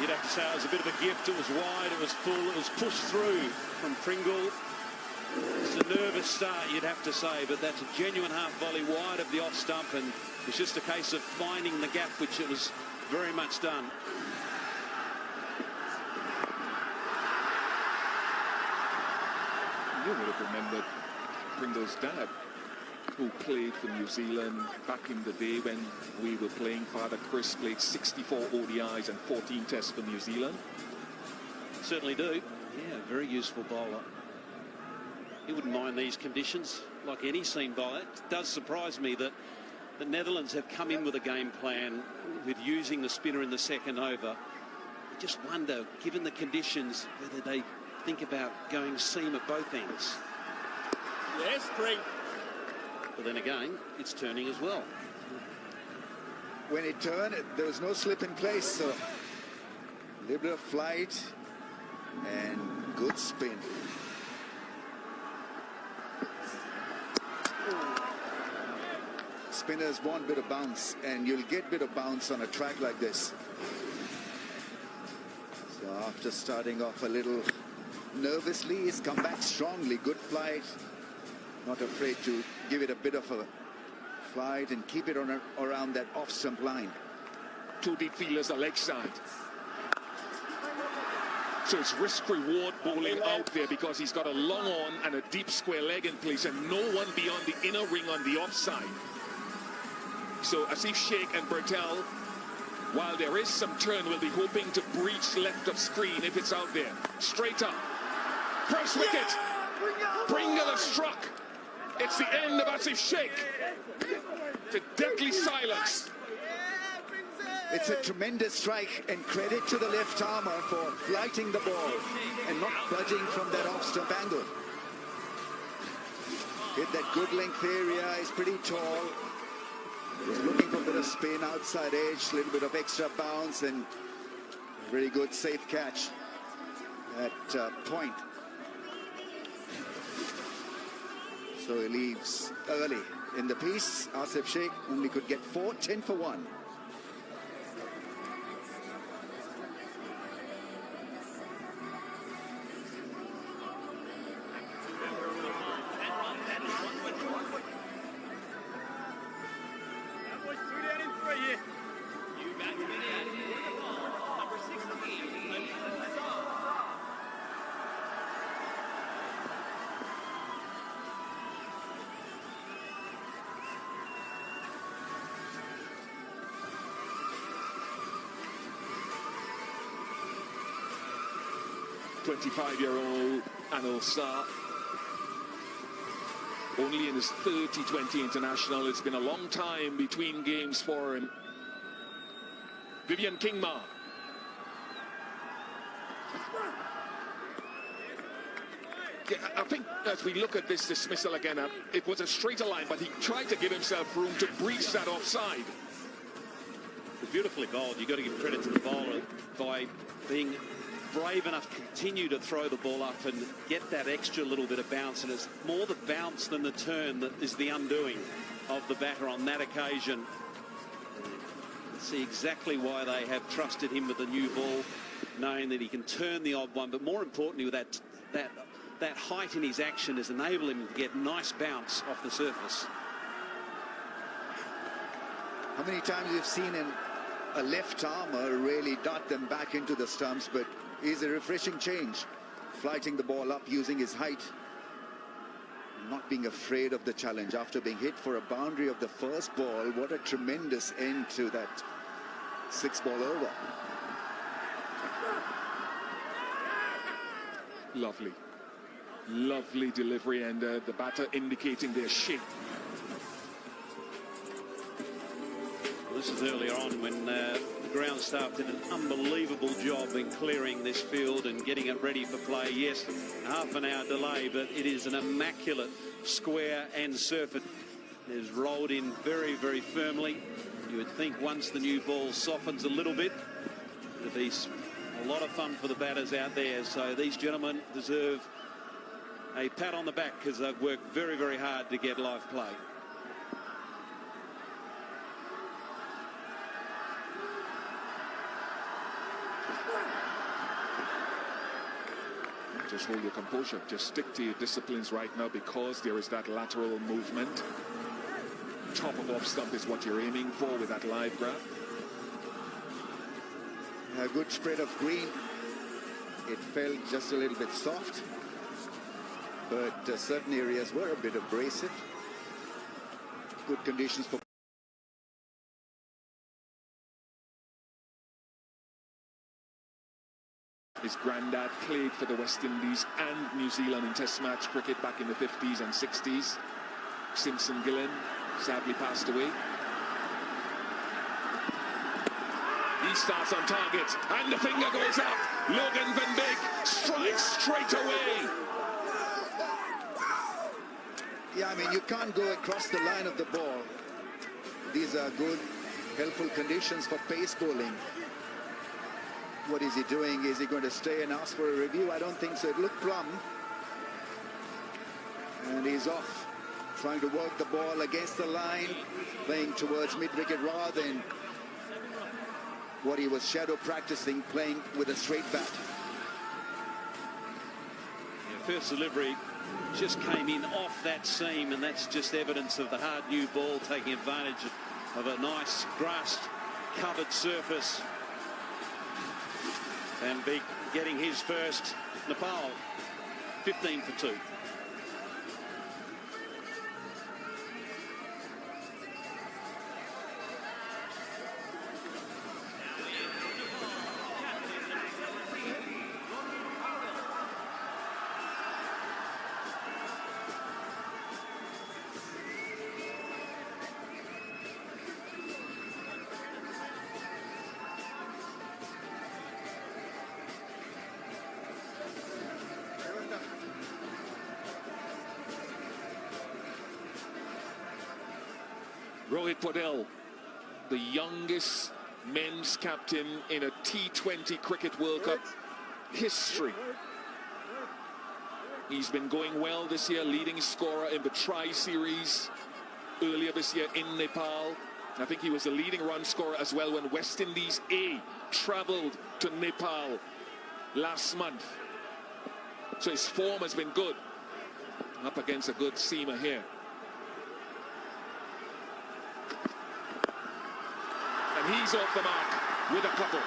You'd have to say it was a bit of a gift. It was wide, it was full, it was pushed through from Pringle. It's a nervous start, you'd have to say, but that's a genuine half volley wide of the off stump, and it's just a case of finding the gap, which it was very much done. You would have remembered Pringle's dad, who played for New Zealand back in the day when we were playing. Father Chris played 64 ODIs and 14 tests for New Zealand. Certainly do. Yeah, very useful bowler. He wouldn't mind these conditions, like any seam bowler. It does surprise me that the Netherlands have come in with a game plan with using the spinner in the second over. I just wonder, given the conditions, whether they think about going seam at both ends. Yes, 3. But then again, it's turning as well. When it turned, there was no slip in place, so a little bit of flight and good spin. Spinners want a bit of bounce, and you'll get a bit of bounce on a track like this. So after starting off a little nervously, he's come back strongly. Good flight. Not afraid to give it a bit of a flight and keep it on around that off-stump line. Two deep fielders are leg side. So it's risk-reward bowling out there because he's got a long on and a deep square leg in place and no one beyond the inner ring on the offside. So Asif Sheikh and Bertel, while there is some turn, will be hoping to breach left of screen if it's out there. Straight up. First wicket. Pringle has struck. It's the end of Asif Sheikh. It's a deadly silence. It's a tremendous strike, and credit to the left armour for flighting the ball and not budging from that off-stump angle. Hit that good length area, is pretty tall. Was looking for a bit of spin outside edge, a little bit of extra bounce, and a very good safe catch at point. So he leaves early in the piece. Asif Sheikh only could get 4, 10 for 1. .25-year-old Anil Shah, only in his third T20 international. It's been a long time between games for him. Vivian Kingma. Yeah, I think as we look at this dismissal again, it was a straighter line, but he tried to give himself room to breach that offside. It's beautifully bowled. You've got to give credit to the bowler by being brave enough to continue to throw the ball up and get that extra little bit of bounce, and it's more the bounce than the turn that is the undoing of the batter on that occasion. See exactly why they have trusted him with the new ball, knowing that he can turn the odd one, but more importantly, with that height in his action has enabled him to get nice bounce off the surface. How many times you've seen a left armour really dart them back into the stumps, but is a refreshing change, flighting the ball up using his height, not being afraid of the challenge after being hit for a boundary of the first ball. What a tremendous end to that 6-ball over. Lovely delivery, and the batter indicating their shape. This is earlier on when the ground staff did an unbelievable job in clearing this field and getting it ready for play. Yes, half an hour delay, but it is an immaculate square and surface. It is rolled in very, very firmly. You would think once the new ball softens a little bit, it'll be a lot of fun for the batters out there. So these gentlemen deserve a pat on the back because they've worked very, very hard to get live play. Just hold your composure. Just stick to your disciplines right now because there is that lateral movement. Top of off stump is what you're aiming for with that live grab. A good spread of green. It felt just a little bit soft, but certain areas were a bit abrasive. Good conditions for his granddad played for the West Indies and New Zealand in Test match cricket back in the 50s and 60s. Simpson Gillen sadly passed away. He starts on target, and the finger goes up. Logan van Beek strikes straight away. Yeah, I mean, you can't go across the line of the ball. These are good, helpful conditions for pace bowling. What is he doing? Is he going to stay and ask for a review? I don't think so. It looked plumb. And he's off, trying to work the ball against the line, playing towards mid-wicket rather than what he was shadow practicing, playing with a straight bat. Yeah, first delivery just came in off that seam, and that's just evidence of the hard new ball taking advantage of a nice grassed covered surface. And Beek getting his first. Nepal 15 for 2. Rohit Patel, the youngest men's captain in a T20 Cricket World Cup history. He's been going well this year, leading scorer in the Tri-Series earlier this year in Nepal. I think he was the leading run scorer as well when West Indies A travelled to Nepal last month. So his form has been good. Up against a good seamer here. And he's off the mark with a couple.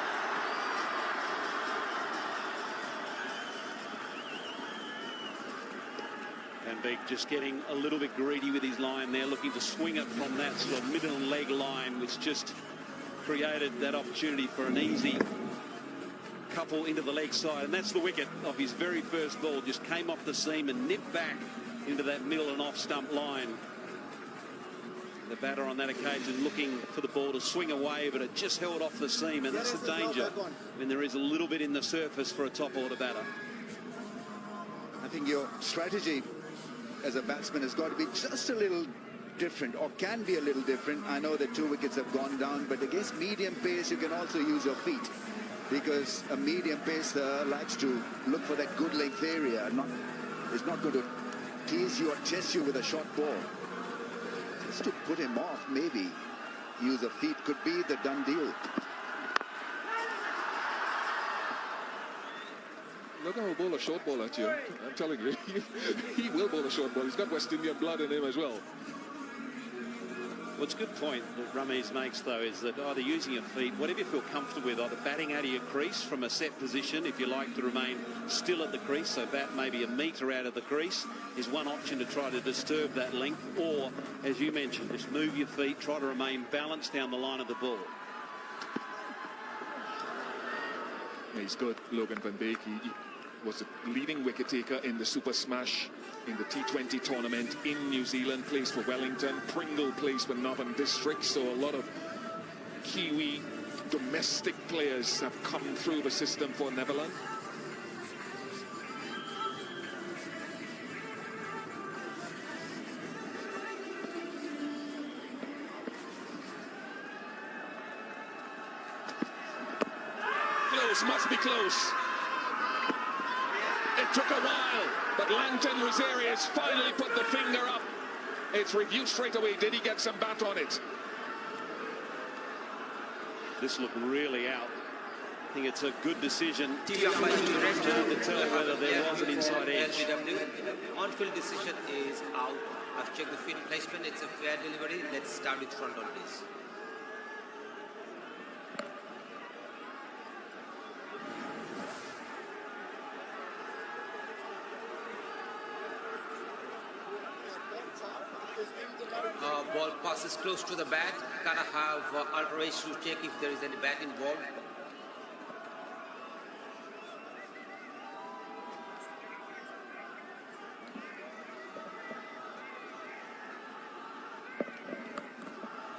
Van Beek just getting a little bit greedy with his line there, looking to swing it from that sort of middle leg line, which just created that opportunity for an easy couple into the leg side. And that's the wicket of his very first ball. Just came off the seam and nipped back into that middle and off stump line. The batter on that occasion looking for the ball to swing away, but it just held off the seam, and that's the danger when there is a little bit in the surface for a top order batter. I think your strategy as a batsman has got to be just a little different, or can be a little different. I know that 2 wickets have gone down, but against medium pace you can also use your feet, because a medium pacer likes to look for that good length area. It's not going to tease you or chase you with a short ball. Just to put him off, maybe use of feet could be the done deal. Look how he'll bowl a short ball at you. I'm telling you, he will bowl a short ball. He's got West Indian blood in him as well. Well, it's a good point that Ramesh makes, though, is that either using your feet, whatever you feel comfortable with, either batting out of your crease from a set position, if you like to remain still at the crease, so bat maybe a metre out of the crease, is one option to try to disturb that length, or, as you mentioned, just move your feet, try to remain balanced down the line of the ball. He's good, Logan van Beek. He was the leading wicket taker in the Super Smash in the T20 tournament in New Zealand, plays for Wellington. Pringle plays for Northern District, so a lot of Kiwi domestic players have come through the system for Netherlands. Close, must be close. It took a while, but Langton Rosarius finally put the finger up. It's reviewed straight away. Did he get some bat on it? This looked really out. think it's a good decision to TV by the director. tell whether there was an inside edge. On-field decision is out. I've checked the field placement. It's a fair delivery. Let's start with front on, please. Ball passes close to the bat. Gotta have ultra to check if there is any bat involved.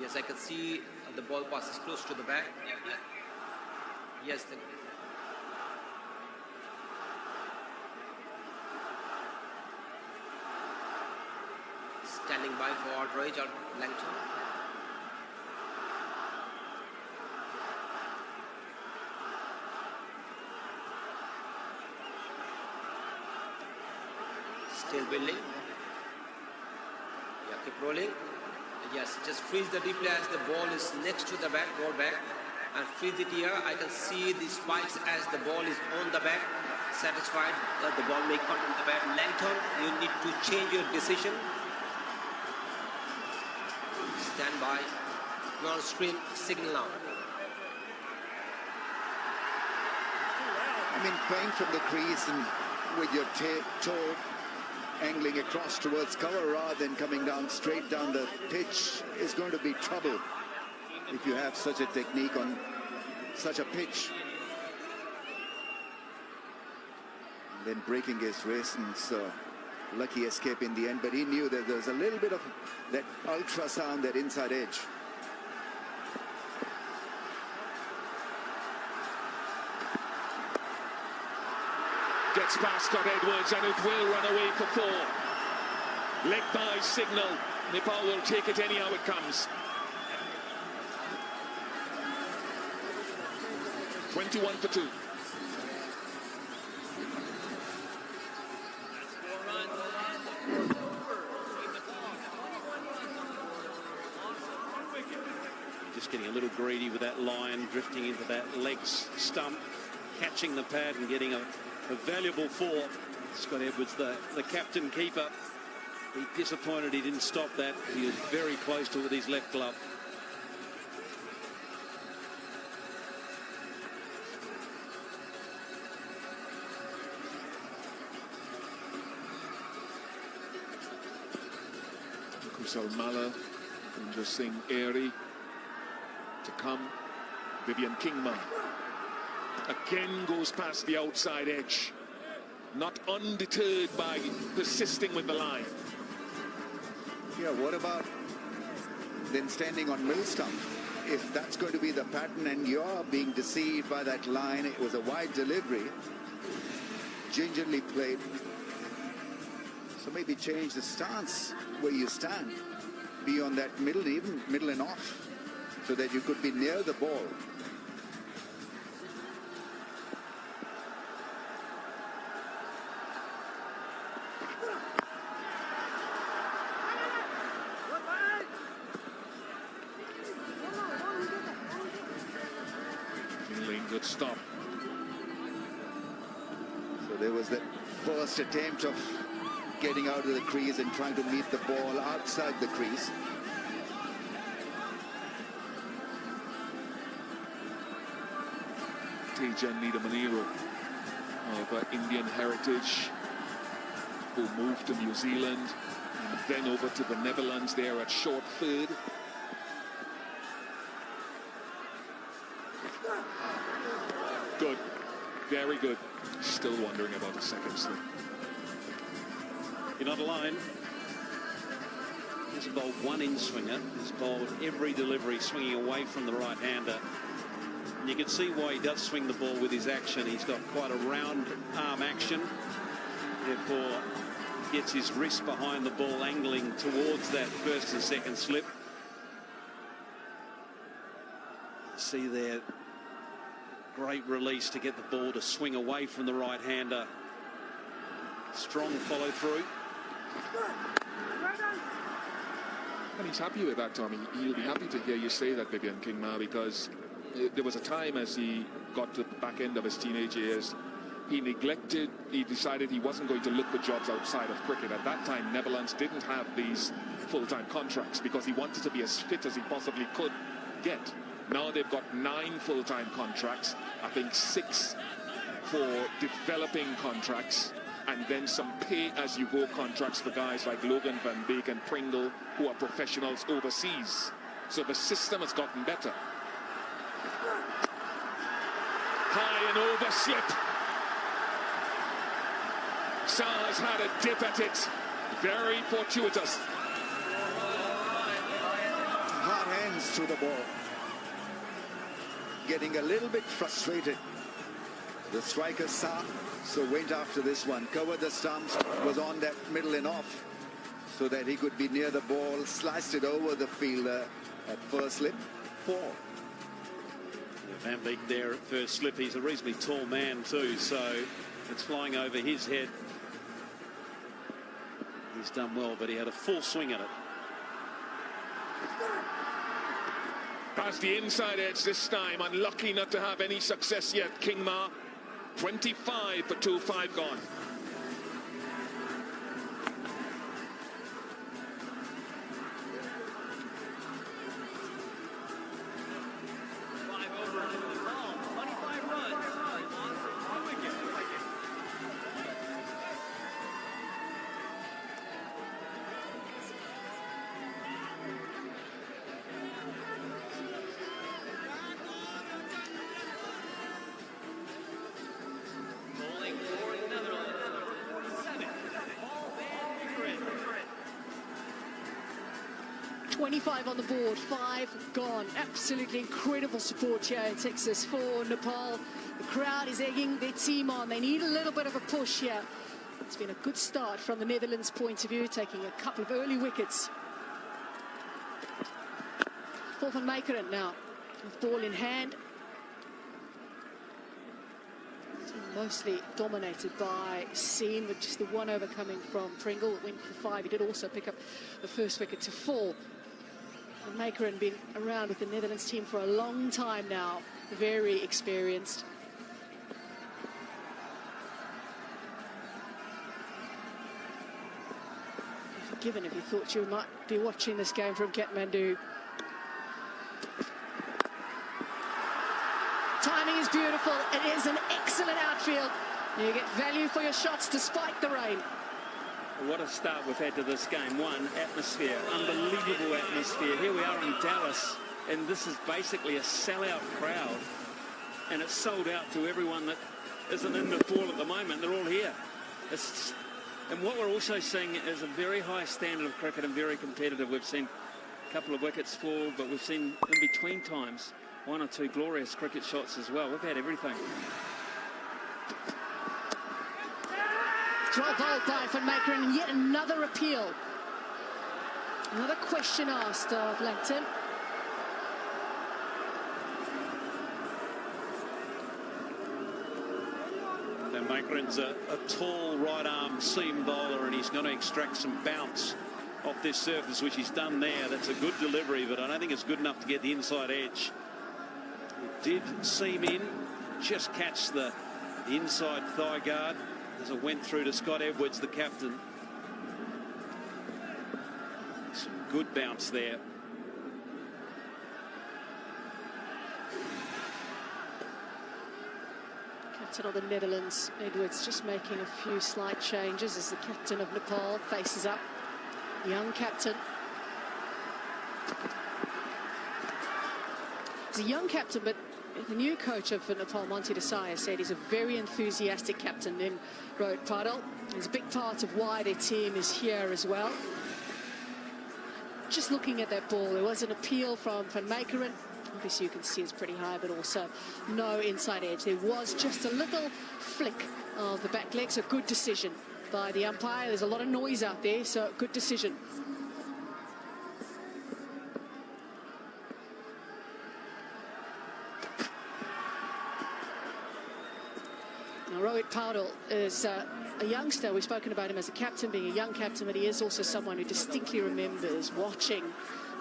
Yes, I can see the ball passes close to the bat. Yes. Standing by for outrage or Langton. Still building. Yeah, keep rolling. Yes, just freeze the replay as the ball is next to the bat, roll back, and freeze it here. I can see the spikes as the ball is on the bat. Satisfied that the ball may come on the bat. Langton, you need to change your decision. Stand by. Non-screen signal now. I mean, playing from the crease and with your toe angling across towards cover rather than coming down straight down the pitch is going to be trouble if you have such a technique on such a pitch. And then breaking his wrist, and so lucky escape in the end, but he knew that there was a little bit of that ultrasound, that inside edge. Gets past Scott Edwards, and it will run away for 4. Leg by signal. Nepal will take it anyhow it comes. 21 for 2. Just getting a little greedy with that line, drifting into that leg stump, catching the pad and getting a valuable 4. Scott Edwards, the captain keeper, be disappointed he didn't stop that. He was very close to it with his left glove. Kusal Mala, Kunja Singh Airy to come. Vivian Kingma again goes past the outside edge, not undeterred by persisting with the line. Yeah, what about then standing on middle stump? If that's going to be the pattern and you're being deceived by that line, it was a wide delivery, gingerly played. So maybe change the stance where you stand, be on that middle, even middle and off, so that you could be near the ball. Good stop. So there was that first attempt of getting out of the crease and trying to meet the ball outside the crease. Tejan Nidamaniro of Indian heritage, who moved to New Zealand and then over to the Netherlands there at short third. Good, very good. Still wondering about the second slip. You're not alone. He's bowled one in-swinger. He's bowled every delivery swinging away from the right-hander. And you can see why he does swing the ball with his action. He's got quite a round arm action. Therefore, gets his wrist behind the ball, angling towards that first and second slip. See there, great release to get the ball to swing away from the right-hander. Strong follow-through. And he's happy with that, Tommy. He'll be happy to hear you say that, Vivian Kingma, because there was a time as he got to the back end of his teenage years, he decided he wasn't going to look for jobs outside of cricket. At that time, Netherlands didn't have these full-time contracts because he wanted to be as fit as he possibly could get. Now they've got 9 full-time contracts, I think 6 for developing contracts, and then some pay-as-you-go contracts for guys like Logan Van Beek and Pringle, who are professionals overseas. So the system has gotten better. High and over slip. Sa's had a dip at it. Very fortuitous. Hard hands through the ball. Getting a little bit frustrated. The striker Sa, so went after this one. Covered the stumps, was on that middle and off so that he could be near the ball. Sliced it over the fielder at first slip. 4. Van Beek there at first slip. He's a reasonably tall man too, so it's flying over his head. He's done well, but he had a full swing at it. Past the inside edge this time. Unlucky not to have any success yet, King Ma. 25 for 2-5 gone. Bowling for Netherlands, number 47, Paul van Gren. 25 on the board, 5 gone. Absolutely incredible support here in Texas for Nepal. The crowd is egging their team on. They need a little bit of a push here. It's been a good start from the Netherlands' point of view, taking a couple of early wickets. Paul van Meekeren now, with ball in hand. Mostly dominated by Seen, with just the 1 over coming from Pringle. It went for 5. He did also pick up the first wicket to 4. And Meekeren been around with the Netherlands team for a long time now. Very experienced. You're forgiven if you thought you might be watching this game from Kathmandu. Timing is beautiful. It is an excellent outfield. You get value for your shots despite the rain. What a start we've had to this game. One, atmosphere, unbelievable atmosphere. Here we are in Dallas, and this is basically a sellout crowd. And it's sold out to everyone that isn't in Nepal at the moment. They're all here. And what we're also seeing is a very high standard of cricket and very competitive. We've seen a couple of wickets fall, but we've seen in between times 1 or 2 glorious cricket shots as well. We've had everything. Well bowled by Van Meekeren, and yet another appeal. Another question asked of Langton. Van Meekeren's a tall right-arm seam bowler, and he's going to extract some bounce off this surface, which he's done there. That's a good delivery, but I don't think it's good enough to get the inside edge. It did seam in, just catch the inside thigh guard as it went through to Scott Edwards, the captain. Some good bounce there. Captain of the Netherlands, Edwards, just making a few slight changes as the captain of Nepal faces up. Young captain. He's a young captain, but the new coach of Nepal, Monty Desai, said he's a very enthusiastic captain in Rohit Patil. He's a big part of why their team is here as well. Just looking at that ball, there was an appeal from Van Meekeren. Obviously you can see it's pretty high, but also no inside edge. There was just a little flick of the back leg, so good decision by the umpire. There's a lot of noise out there, so good decision. Now, Rohit Patil is a youngster. We've spoken about him as a captain, being a young captain, but he is also someone who distinctly remembers watching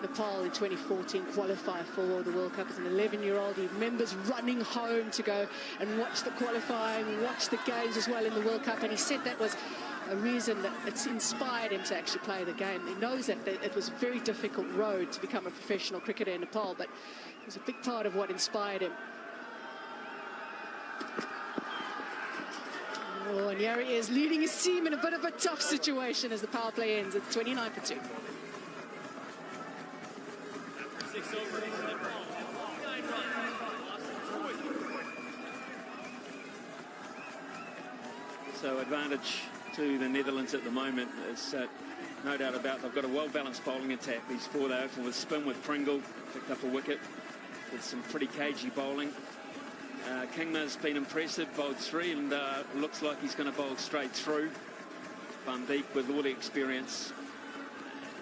Nepal in 2014 qualify for the World Cup as an 11-year-old. He remembers running home to go and watch the qualifying, watch the games as well in the World Cup, and he said that was a reason that it's inspired him to actually play the game. He knows that it was a very difficult road to become a professional cricketer in Nepal, but it was a big part of what inspired him. Oh, and here he is leading his team in a bit of a tough situation as the power play ends. It's 29 for 2. 6 over, Nepal, 49 runs. So advantage to the Netherlands at the moment is no doubt about they've got a well-balanced bowling attack. These 4 they open with spin with Pringle, picked up a wicket with some pretty cagey bowling. Kingma's been impressive, bowled 3 and looks like he's going to bowl straight through. Van Beek with all the experience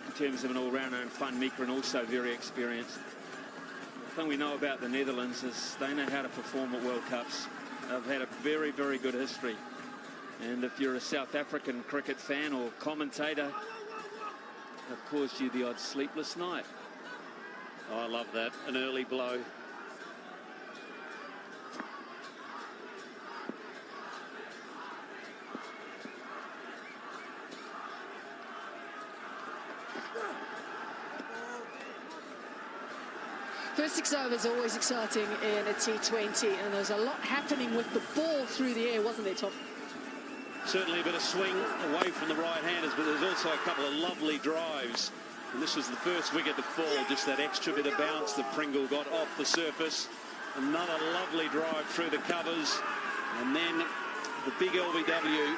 in terms of an all-rounder, and Van Meekeren also very experienced. The thing we know about the Netherlands is they know how to perform at World Cups. They've had a very, very good history. And if you're a South African cricket fan or commentator, they've caused you the odd sleepless night. Oh, I love that. An early blow. First 6 overs are always exciting in a T20, and there's a lot happening with the ball through the air, wasn't there, Tom? Certainly a bit of swing away from the right-handers, but there's also a couple of lovely drives. And this was the first wicket to fall, just that extra bit of bounce that Pringle got off the surface. Another lovely drive through the covers. And then the big LBW.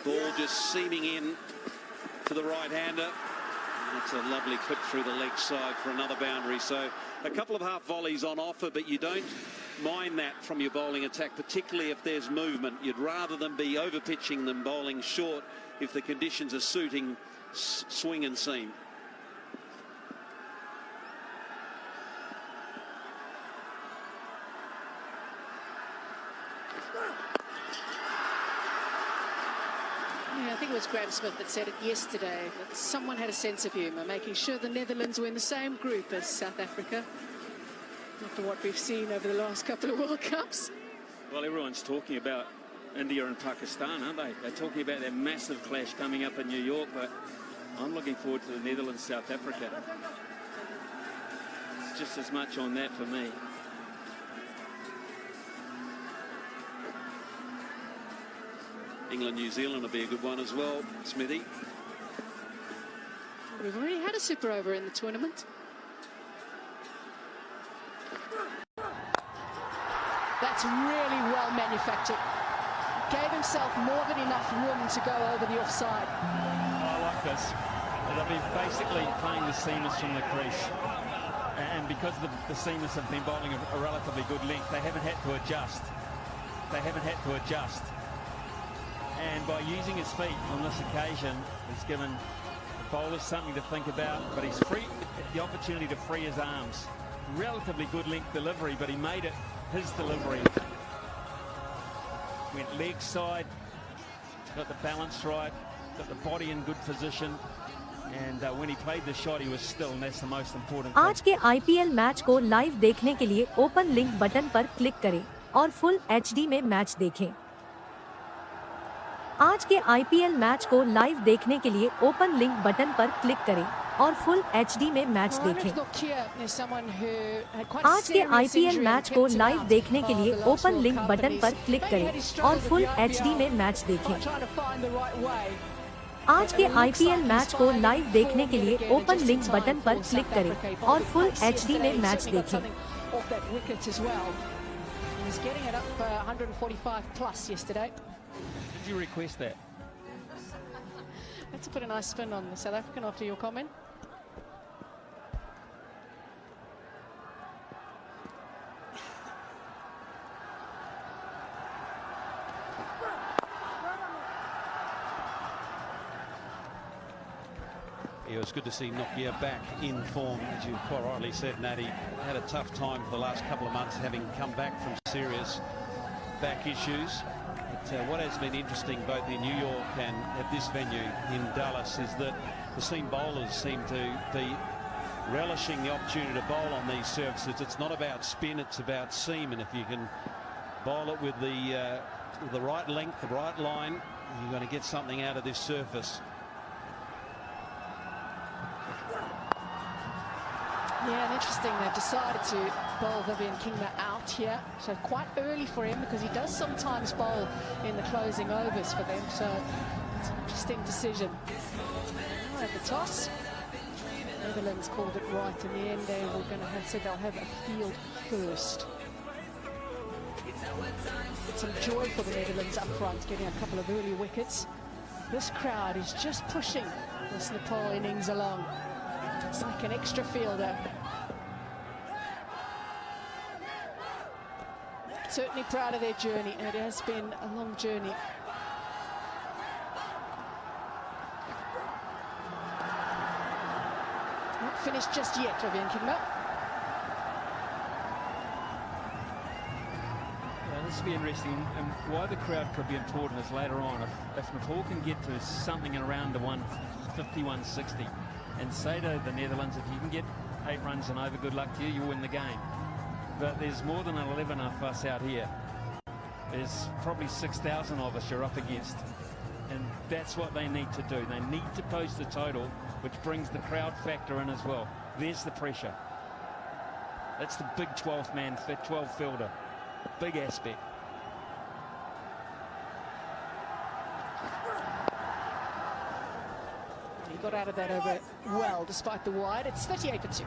Ball just seaming in to the right-hander. That's a lovely clip through the leg side for another boundary. So a couple of half volleys on offer, but you don't mind that from your bowling attack, particularly if there's movement. You'd rather than be over pitching than bowling short if the conditions are suiting swing and seam. Yeah, I think it was Graham Smith that said it yesterday, that someone had a sense of humour, making sure the Netherlands were in the same group as South Africa, after what we've seen over the last couple of World Cups. Well, everyone's talking about India and Pakistan, aren't they? They're talking about their massive clash coming up in New York, but I'm looking forward to the Netherlands, South Africa. It's just as much on that for me. England, New Zealand will be a good one as well, Smithy. We've already had a super over in the tournament. That's really well manufactured. Gave himself more than enough room to go over the offside. I like this. They'll be basically playing the seamers from the crease. And because the seamers have been bowling a relatively good length, they haven't had to adjust. And by using his feet on this occasion, he's given the bowlers something to think about, but he's free the opportunity to free his arms. Relatively good length delivery, but he made it his delivery. Went leg side, got the balance right, got the body in good position, and when he played the shot, he was still, and that's the most important thing. आज के IPL match को live देखने के लिए open link button पर click करें और full HD में मैच देखें। आज के IPL मैच को लाइव देखने के लिए ओपन लिंक बटन पर क्लिक करें और फुल HD में मैच देखें। आज के IPL मैच को लाइव देखने के लिए ओपन लिंक बटन पर क्लिक करें और फुल HD में मैच देखें। आज के IPL मैच को लाइव देखने के लिए ओपन लिंक बटन पर क्लिक करें और फुल HD में मैच देखें। He's getting it up 145 plus yesterday. Did you request that? Had to put a nice spin on the South African after your comment. It was good to see Nokia back in form, as you quite rightly said, Natty. Had a tough time for the last couple of months, having come back from serious back issues. what has been interesting both in New York and at this venue in Dallas is that the seam bowlers seem to be relishing the opportunity to bowl on these surfaces. It's not about spin, it's about seam, and if you can bowl it with the right length, the right line, you're going to get something out of this surface. Yeah, and interesting, they've decided to bowl Vivian Kingma out here. So quite early for him, because he does sometimes bowl in the closing overs for them. So it's an interesting decision. Now at the toss, Netherlands called it right in the end. They were going to have said they'll have a field first. Some joy for the Netherlands up front, getting a couple of early wickets. This crowd is just pushing this Nepal innings along. It's like an extra fielder. Certainly proud of their journey, and it has been a long journey. Not finished just yet, Vivian Kingma. This will be interesting, and why the crowd could be important is later on. If Nepal can get to something around the 150, 160, and say to the Netherlands, if you can get 8 runs and over, good luck to you, you win the game. But there's more than 11 of us out here. There's probably 6,000 of us you're up against, and that's what they need to do. They need to post the total, which brings the crowd factor in as well. There's the pressure. That's the big 12th man, 12 fielder. Big aspect. He got out of that over well, despite the wide. It's 38 for 2.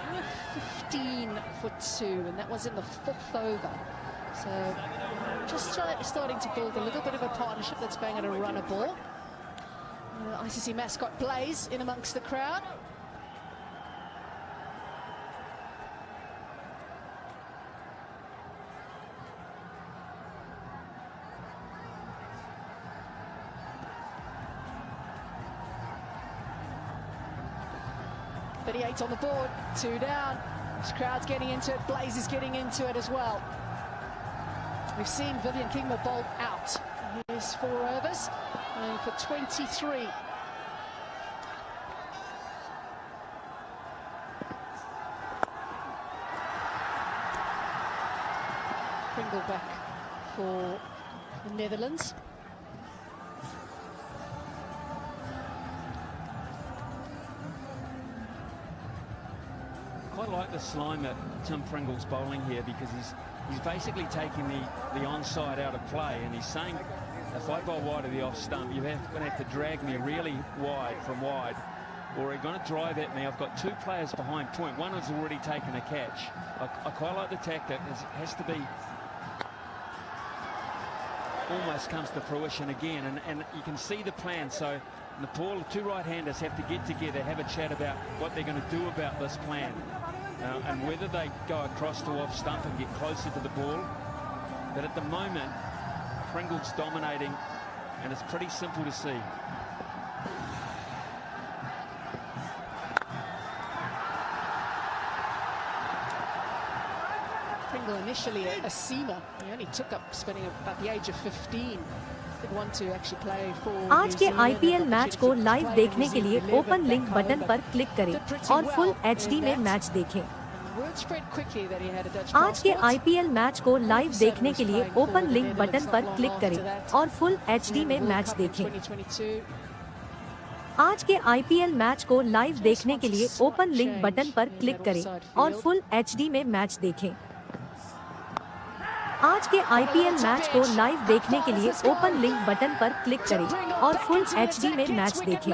Only 15 for 2, and that was in the 4th over. So just starting to build a little bit of a partnership that's going at a runner ball. ICC mascot Blaze in amongst the crowd. On the board, 2 down. This crowd's getting into it. Blaze is getting into it as well. We've seen Vivian Kingma bolt out. Here's 4 overs, and for 23. Pringle back for the Netherlands. I like the slime that Tim Pringle's bowling here, because he's basically taking the onside out of play, and he's saying, if I bowl wide of the off stump, you're going to have to drag me really wide from wide, or you're going to drive at me. I've got 2 players behind point. One has already taken a catch. I quite like the tactic. It has to be almost comes to fruition again, and you can see the plan. So Nepal, the 2 right-handers have to get together, have a chat about what they're going to do about this plan, and whether they go across to off stump and get closer to the ball. But at the moment, Pringle's dominating, and it's pretty simple to see. Pringle initially a seamer. He only took up spinning about the age of 15. Did want to actually play for आज के IPL match को live देखने के लिए open link button पर click करें और full HD में मैच देखें। आज के IPL मैच को लाइव देखने के लिए ओपन लिंक बटन पर क्लिक करें और फुल HD में मैच देखें। आज के IPL मैच को लाइव देखने के लिए ओपन लिंक बटन पर क्लिक करें और फुल HD में मैच देखें। आज के IPL मैच को लाइव देखने के लिए ओपन लिंक बटन पर क्लिक करें और फुल HD में मैच देखें।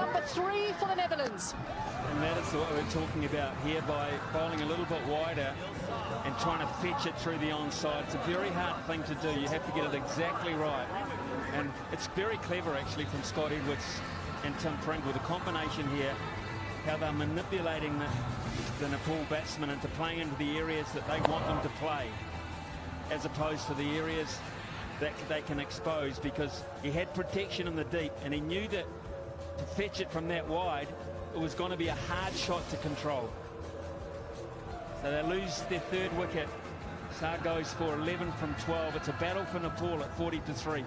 And that is what we're talking about here, by bowling a little bit wider and trying to fetch it through the onside. It's a very hard thing to do. You have to get it exactly right. And it's very clever actually from Scott Edwards and Tim Pringle, the combination here, how they're manipulating the Nepal batsmen into playing into the areas that they want them to play, as opposed to the areas that they can expose, because he had protection in the deep and he knew that to fetch it from that wide, it was going to be a hard shot to control. So they lose their third wicket. Saar goes for 11 from 12. It's a battle for Nepal at 40-3.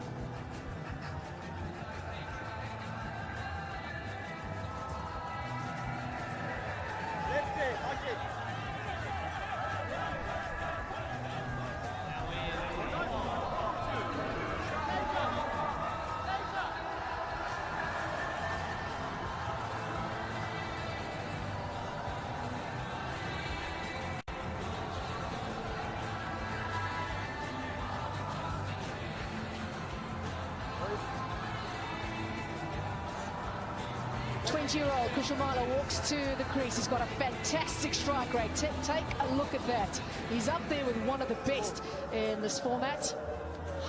Year-old Kushamala walks to the crease. He's got a fantastic strike rate. Take a look at that. He's up there with one of the best in this format.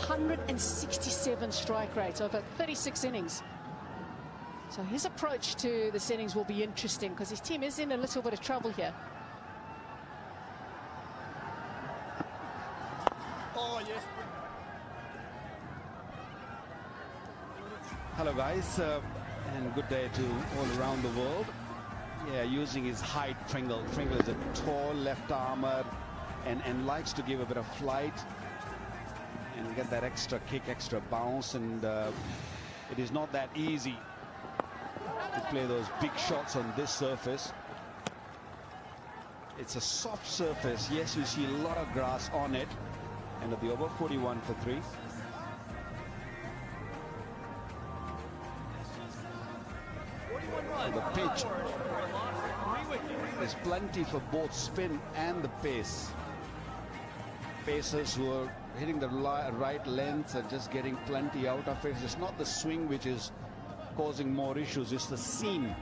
167 strike rates over 36 innings. So his approach to this innings will be interesting because his team is in a little bit of trouble here. Oh, yes. Hello, guys. And good day to all around the world. Yeah, using his height, Pringle. Pringle is a tall left armer and likes to give a bit of flight and get that extra kick, extra bounce. And it is not that easy to play those big shots on this surface. It's a soft surface. Yes, you see a lot of grass on it. And at the over 41 for 3. The pitch, there's plenty for both spin and the pace. Pacers who are hitting the right length and just getting plenty out of it. It's not the swing which is causing more issues, it's the seam.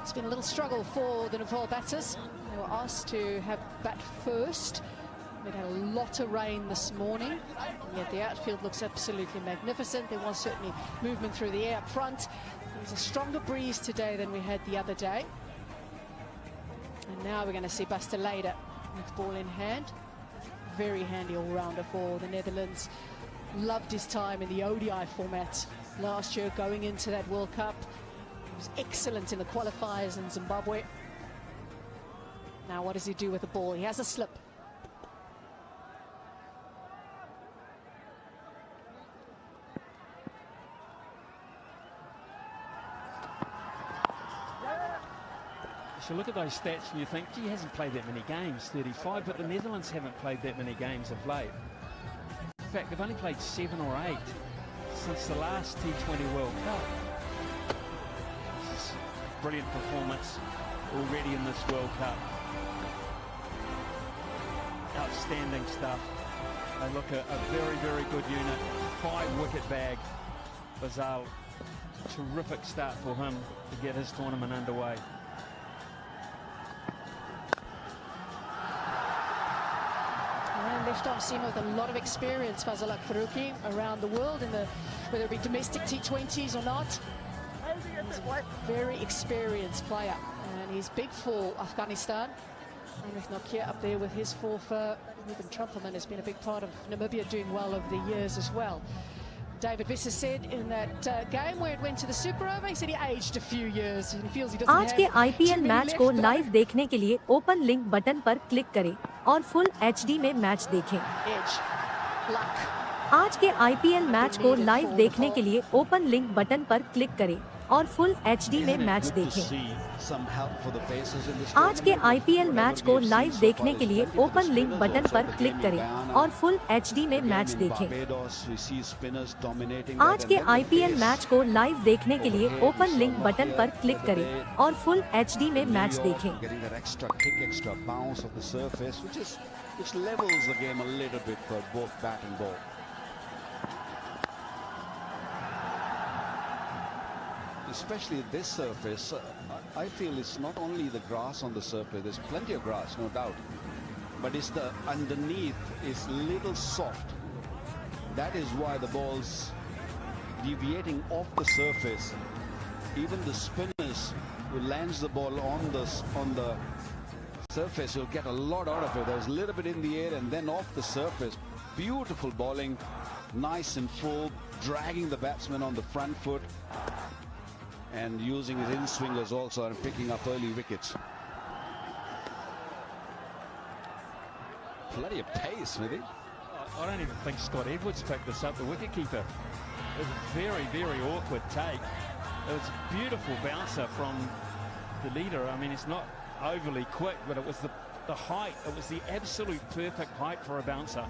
It's been a little struggle for the Nepal batters. They were asked to have bat first. We've had a lot of rain this morning, and yet the outfield looks absolutely magnificent. There was certainly movement through the air up front. There's a stronger breeze today than we had the other day. And now we're going to see Buster Lader with ball in hand. Very handy all-rounder for the Netherlands. Loved his time in the ODI format last year going into that World Cup. He was excellent in the qualifiers in Zimbabwe. Now what does he do with the ball? He has a slip. So look at those stats and you think, gee, he hasn't played that many games, 35, but the Netherlands haven't played that many games of late. In fact, they've only played 7 or 8 since the last T20 World Cup. This is a brilliant performance already in this World Cup. Outstanding stuff. They look a very, very good unit. 5-wicket bag. Bazal, terrific start for him to get his tournament underway. Left arm seamer with a lot of experience, Fazalak Faruqi, around the world, in the whether it be domestic T20s or not. He's a very experienced player, and he's big for Afghanistan. And if Nokia up there with his 4 for Ruben Trumpelman has been a big part of Namibia doing well over the years as well. David Visser said in that game where it went to the Super Over, he said he aged a few years and he feels he doesn't आज के IPL match को live देखने के लिए open link button पर click करें और full HD में मैच देखें। आज के IPL मैच को लाइव देखने के लिए ओपन लिंक बटन पर क्लिक करें और फुल HD में मैच देखें। आज के IPL मैच को लाइव देखने के लिए ओपन लिंक बटन पर क्लिक करें और फुल HD में मैच देखें। आज के IPL मैच को लाइव देखने के लिए ओपन लिंक बटन पर क्लिक करें और फुल HD में मैच देखें। Especially this surface, I feel it's not only the grass on the surface, there's plenty of grass, no doubt, but it's the underneath is little soft. That is why the ball's deviating off the surface. Even the spinners who lands the ball on the surface, you'll get a lot out of it. There was a little bit in the air and then off the surface. Beautiful bowling, nice and full, dragging the batsman on the front foot and using his in-swingers also and picking up early wickets. Plenty of pace, Smithy. I don't even think Scott Edwards picked this up, the wicketkeeper. It was a very, very awkward take. It was a beautiful bouncer from the leader. I mean, it's not overly quick, but it was the height. It was the absolute perfect height for a bouncer.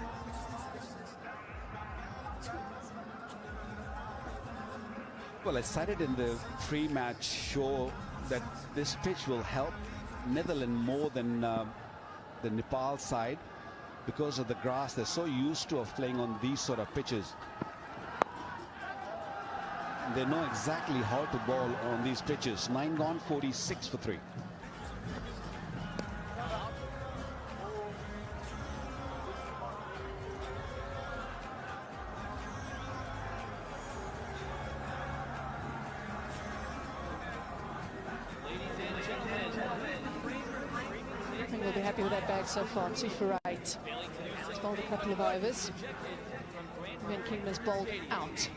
Well, I cited in the pre-match show that this pitch will help Netherlands more than the Nepal side because of the grass. They're so used to playing on these sort of pitches. They know exactly how to bowl on these pitches. 9 gone, 46 for 3. I think we'll be happy with that bag so far. 2 for 8. He's bowled a couple of overs. Ben Kingman's bowled out.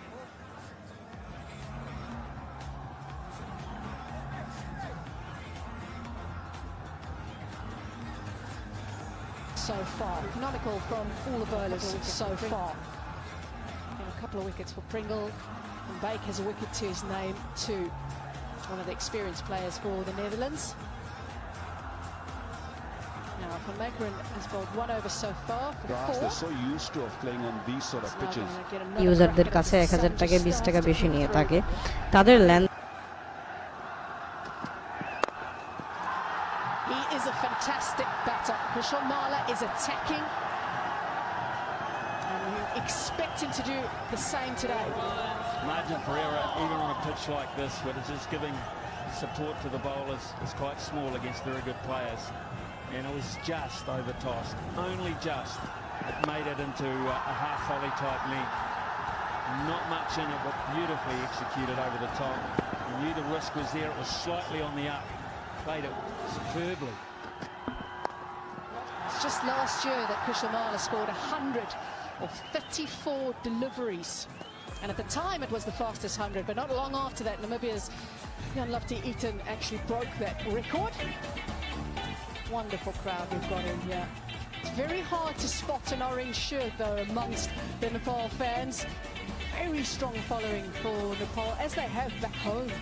So far, economical from all the bowlers so far. And a couple of wickets for Pringle, and Bake has a wicket to his name too. One of the experienced players for the Netherlands. Now, Van Meekeren has bowled 1 over so far for 4. They're so used to playing on these sort of pitches. ইউজারদের কাছে 1000 টাকা 20 টাকা বেশি নিয়ে থাকে তাদের land He is a fantastic batter. Kushal Mala is attacking. And you expect him to do the same today. Margin for error, even on a pitch like this, but it's just giving support to the bowlers, is quite small against very good players. And it was just over-tossed, only just. It made it into a half-volley type length. Not much in it, but beautifully executed over the top. You knew the risk was there, it was slightly on the up. Played it superbly. It's just last year that Kushal Mala scored 100 of 34 deliveries. And at the time it was the fastest 100, but not long after that Namibia's Jan-Lufty Eaton actually broke that record. Wonderful crowd we've got in here. It's very hard to spot an orange shirt though amongst the Nepal fans. Very strong following for Nepal, as they have back home.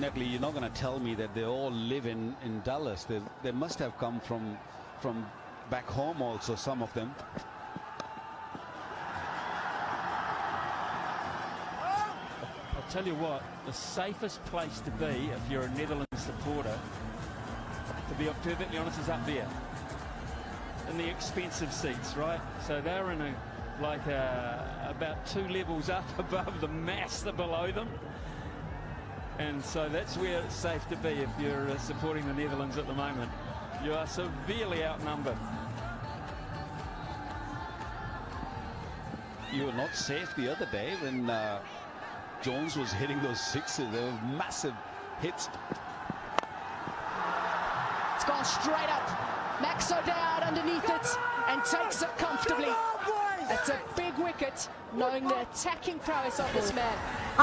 Nepal, you're not going to tell me that they all live in Dallas. They must have come from back home also, some of them. I'll tell you what, the safest place to be if you're a Netherlands supporter, to be perfectly honest, is up there in the expensive seats, right? So they're in about 2 levels up above the mass below them. And so that's where it's safe to be if you're supporting the Netherlands at the moment. You are severely outnumbered. You were not safe the other day when Jones was hitting those sixes. They were massive hits. It's gone straight up. Max O'Dowd underneath it and takes it comfortably. It's a big wicket, knowing the attacking prowess of this man.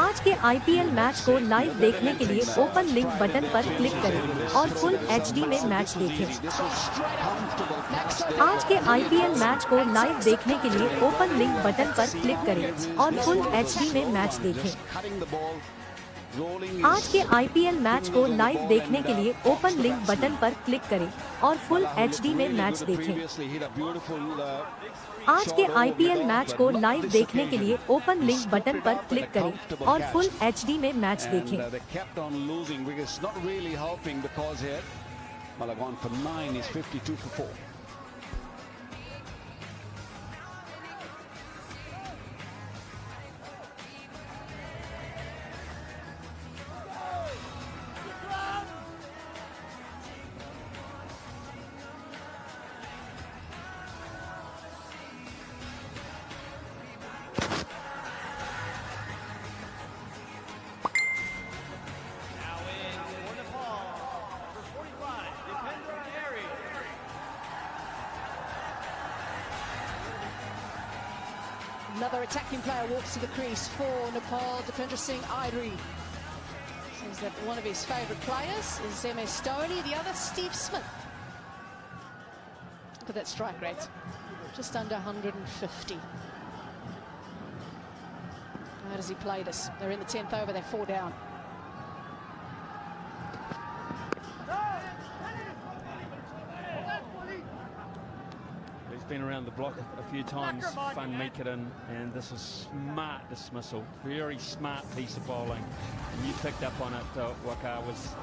आज के IPL match को live देखने के लिए open link button पर click करें और full HD में मैच देखें। आज के IPL मैच को लाइव देखने के लिए ओपन लिंक बटन पर क्लिक करें और फुल HD में मैच देखें। आज के IPL मैच को लाइव देखने के लिए ओपन लिंक बटन पर क्लिक करें और फुल HD में मैच देखें। आज के IPL मैच को लाइव देखने के लिए ओपन लिंक बटन पर क्लिक करें और फुल HD में मैच देखें। Another attacking player walks to the crease for Nepal, Dipendra Singh Airi. Says that one of his favourite players is MS Stoney, the other Steve Smith. Look at that strike rate, just under 150. How does he play this? They're in the 10th over, they're 4 down. He's been around the block a few times, Van Meekeren, and this is smart dismissal. Very smart piece of bowling. And you picked up on it, Waka, was...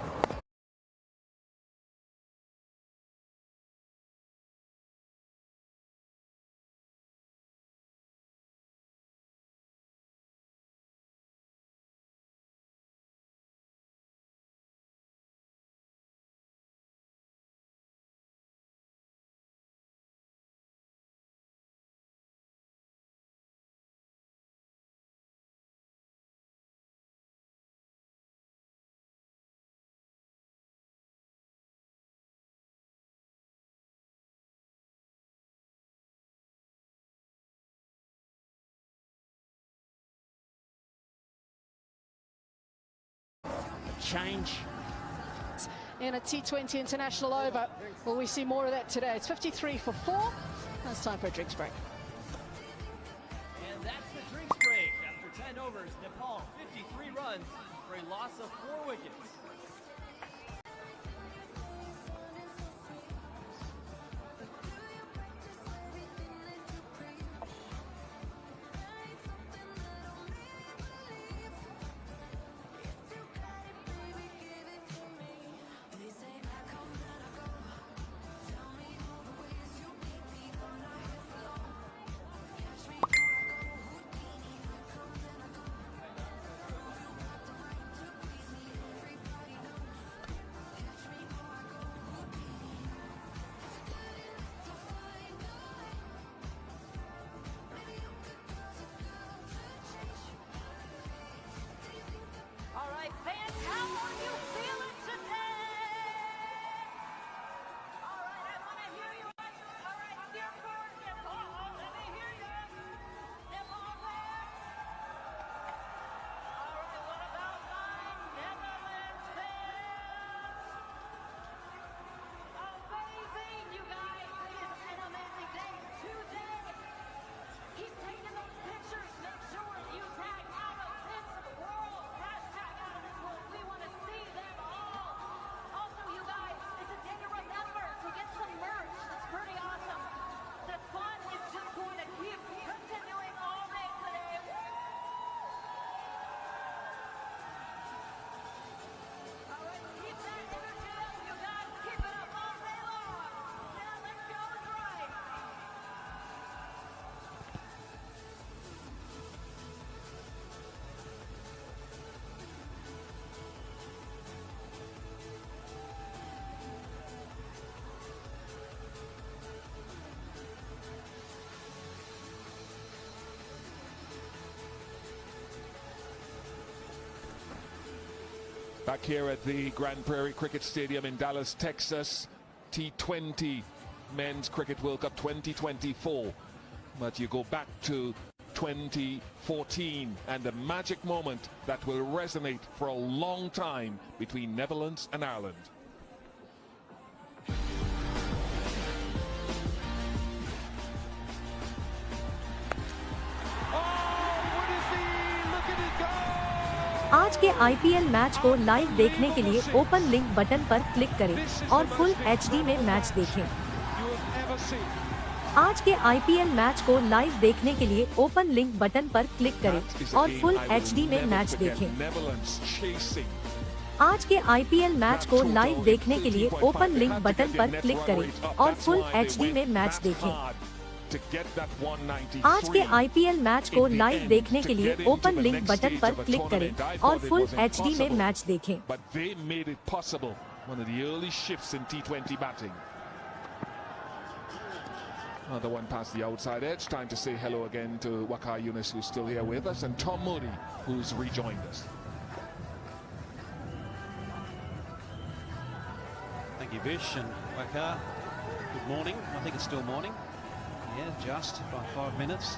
change in a T20 international over. Will we see more of that today? It's 53 for 4. Now it's time for a drinks break. And that's the drinks break. After 10 overs, Nepal 53 runs for a loss of 4 wickets. Back here at the Grand Prairie Cricket Stadium in Dallas, Texas, T20 Men's Cricket World Cup 2024. But you go back to 2014 and the magic moment that will resonate for a long time between Netherlands and Ireland. आज के IPL match को live देखने के लिए open link button पर click करें और full HD में मैच देखें। आज के आईपीएल मैच को लाइव देखने के लिए ओपन लिंक बटन पर क्लिक करें और फुल एचडी में मैच देखें। आज के आईपीएल मैच को लाइव देखने के लिए ओपन लिंक बटन पर क्लिक करें और फुल एचडी में मैच देखें। आज के आईपीएल मैच को लाइव देखने के लिए ओपन लिंक बटन पर क्लिक करें और फुल एचडी में मैच देखें। One of the early shifts in T20 batting. Another one past the outside edge. Time to say hello again to Waqar Younis, who's still here with us, and Tom Moody, who's rejoined us. Thank you, Vish and Waqar. Good morning. I think it's still morning. Yeah, just by 5 minutes.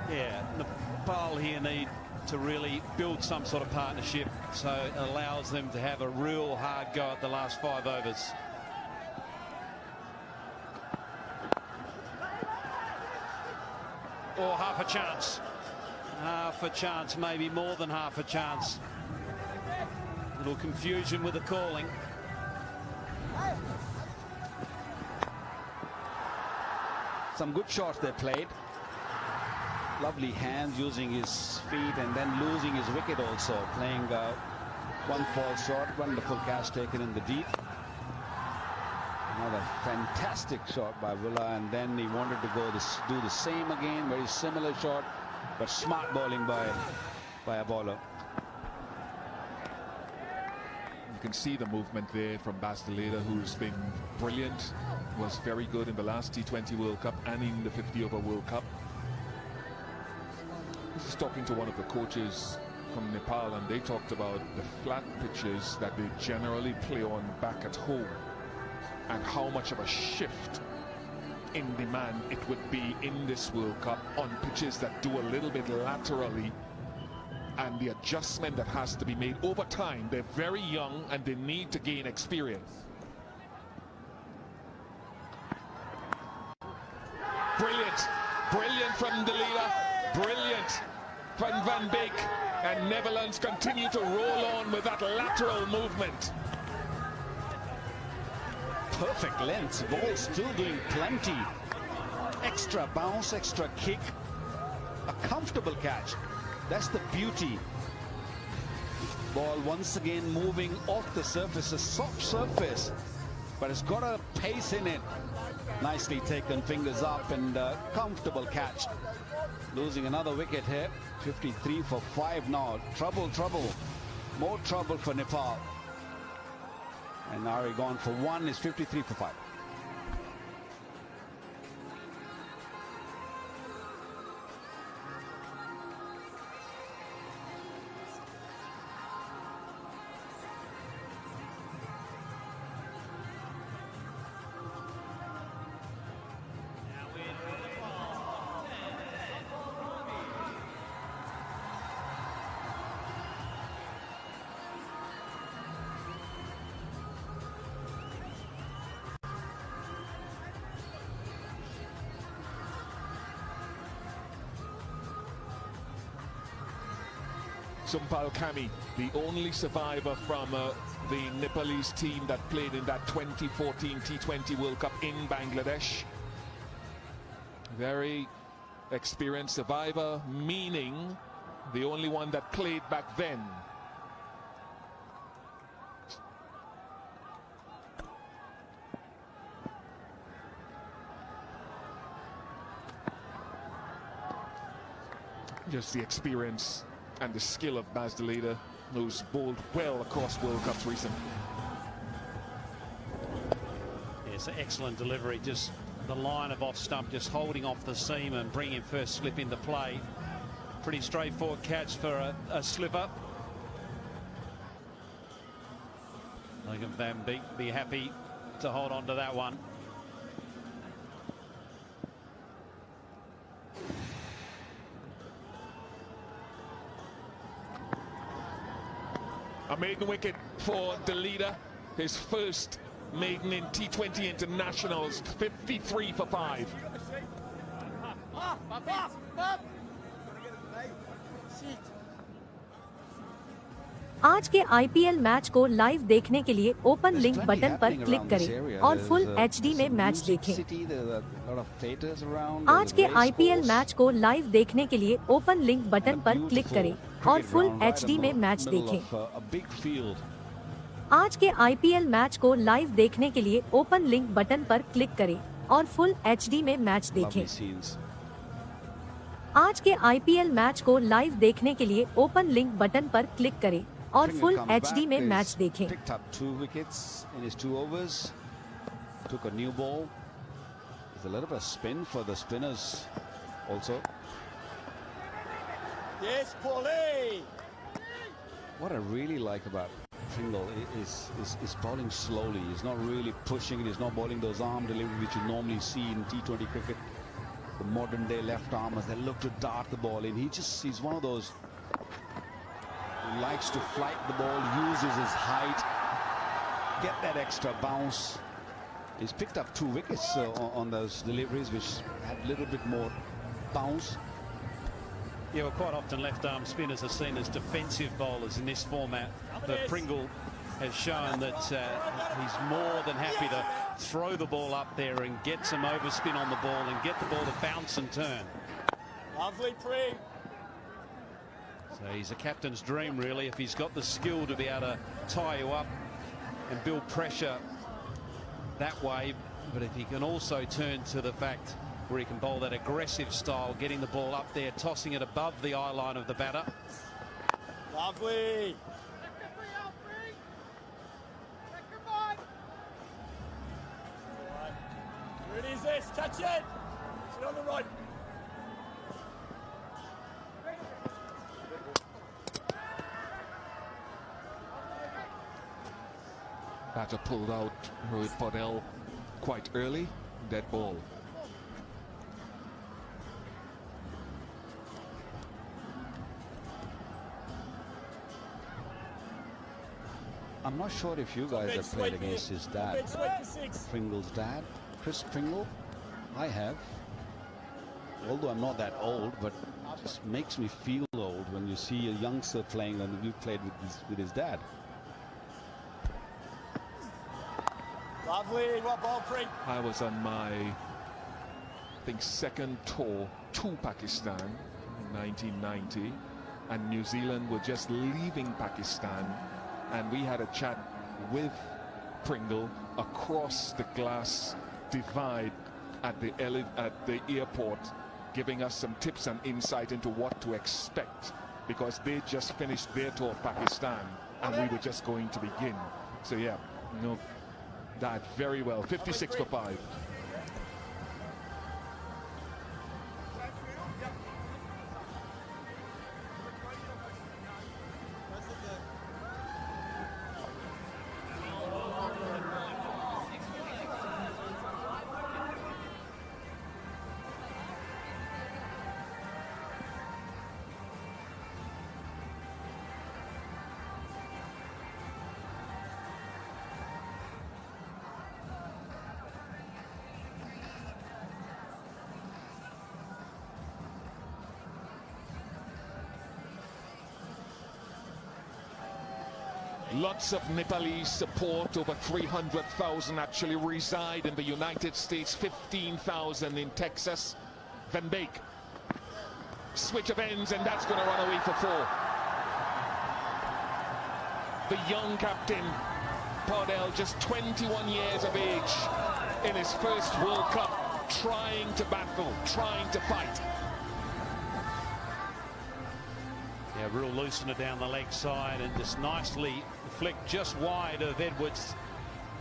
Yeah, Nepal here need to really build some sort of partnership so it allows them to have a real hard go at the last 5 overs. Or half a chance. Half a chance, maybe more than half a chance. A little confusion with the calling. Some good shots they played. Lovely hands, using his feet and then losing his wicket also. Playing one false shot, wonderful catch taken in the deep. Another fantastic shot by Villa, and then he wanted to do the same again. Very similar shot, but smart bowling by a bowler. You can see the movement there from Bas de Leede, who's been brilliant. Was very good in the last T20 World Cup and in the 50-over World Cup. I was talking to one of the coaches from Nepal, and they talked about the flat pitches that they generally play on back at home, and how much of a shift in demand it would be in this World Cup on pitches that do a little bit laterally, and the adjustment that has to be made over time. They're very young and they need to gain experience. Brilliant, brilliant from De Leede, brilliant from Van Beek, and Netherlands continue to roll on with that lateral movement. Perfect length, ball still doing plenty. Extra bounce, extra kick, a comfortable catch. That's the beauty. Ball once again moving off the surface, a soft surface, but it's got a pace in it. Nicely taken, fingers up, and comfortable catch. Losing another wicket here. 53 for 5 now. Trouble, more trouble for Nepal. And Ari gone for 1 is 53 for 5. Sumpal Kami, the only survivor from the Nepalese team that played in that 2014 T20 World Cup in Bangladesh. Very experienced survivor, meaning the only one that played back then. Just the experience and the skill of Bas de Leede, who's bowled well across World Cups recently. Yes, excellent delivery. Just the line of off stump, just holding off the seam and bringing first slip into play. Pretty straightforward catch for a slipper. I think Van Beek be happy to hold on to that one. A maiden wicket for De Leede, his first maiden in T20 internationals, 53 for 5. आज के IPL match को live देखने के लिए open link button पर click करें और full HD में मैच देखें। आज के आईपीएल मैच को लाइव देखने के लिए ओपन लिंक बटन पर क्लिक करें और फुल एचडी में मैच देखें। आज के आईपीएल मैच को लाइव देखने के लिए ओपन लिंक बटन पर क्लिक करें और फुल एचडी में मैच देखें। आज के आईपीएल मैच को लाइव देखने के लिए ओपन लिंक बटन पर क्लिक करें और फुल एचडी में मैच देखें। Picked up 2 wickets in his 2 overs. Took a new ball. There's a little bit of spin for the spinners also. Yes, Paulie. What I really like about Pringle is bowling slowly. He's not really pushing it. He's not bowling those arm deliveries which you normally see in T20 cricket. the modern day left armers that look to dart the ball in. He's one of those who likes to flight the ball, uses his height, get that extra bounce. He's picked up 2 wickets on those deliveries, which had a little bit more bounce. Yeah, well, quite often left-arm spinners are seen as defensive bowlers in this format, but Pringle has shown that he's more than happy to throw the ball up there and get some overspin on the ball and get the ball to bounce and turn. Lovely, Pring. So he's a captain's dream, really, if he's got the skill to be able to tie you up and build pressure that way. But if he can also turn to the fact where he can bowl that aggressive style, getting the ball up there, tossing it above the eye line of the batter. Lovely. Here it is, this. Touch it. Sit on the right. Batter pulled out Rohit Patel quite early. Dead ball. I'm not sure if you guys have played against his dad, Pringle's dad, Chris Pringle. I have. Although I'm not that old, but it just makes me feel old when you see a youngster playing and you played with his dad. Lovely. What ball, Pring? I was on my, I think, second tour to Pakistan in 1990, and New Zealand were just leaving Pakistan, and we had a chat with Pringle across the glass divide at the airport, giving us some tips and insight into what to expect, because they just finished their tour of Pakistan and we were just going to begin. So yeah, no, that very well. 56 for 5. Lots of Nepalese support. Over 300,000 actually reside in the United States, 15,000 in Texas. Van Beek, switch of ends, and that's going to run away for 4. The young captain, Patel, just 21 years of age, in his first World Cup, trying to battle, trying to fight. Yeah, real loosener down the leg side and just nicely flicked just wide of Edwards,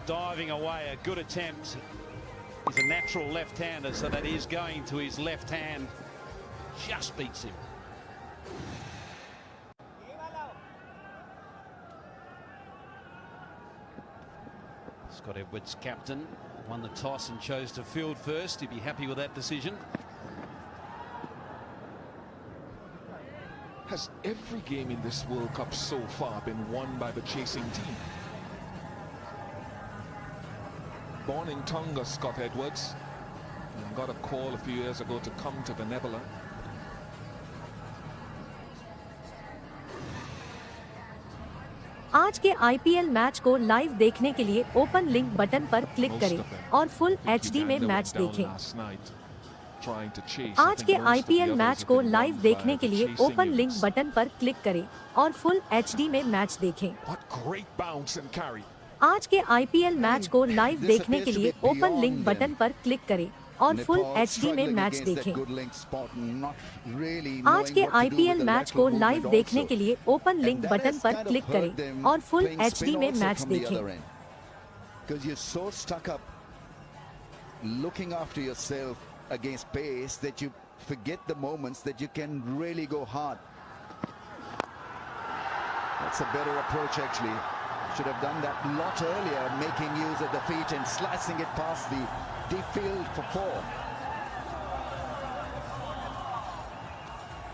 diving away. A good attempt. He's a natural left-hander, so that is going to his left hand. Just beats him. Scott Edwards, captain, won the toss and chose to field first. He'd be happy with that decision. Has every game in this World Cup so far been won by the chasing team? Born in Tonga, Scott Edwards, and got a call a few years ago to come to the Netherlands. आज के IPL match को live देखने के लिए open link button पर click करें और full HD में मैच देखें। आज के आईपीएल मैच को लाइव देखने के लिए ओपन लिंक बटन पर क्लिक करें और फुल एचडी में मैच देखें। आज के आईपीएल मैच को लाइव देखने के लिए ओपन लिंक बटन पर क्लिक करें और फुल एचडी में मैच देखें। आज के आईपीएल मैच को लाइव देखने के लिए ओपन लिंक बटन पर क्लिक करें और फुल एचडी में मैच देखें। Against pace that you forget the moments that you can really go hard. That's a better approach actually. Should have done that a lot earlier, making use of the feet and slicing it past the deep field for 4.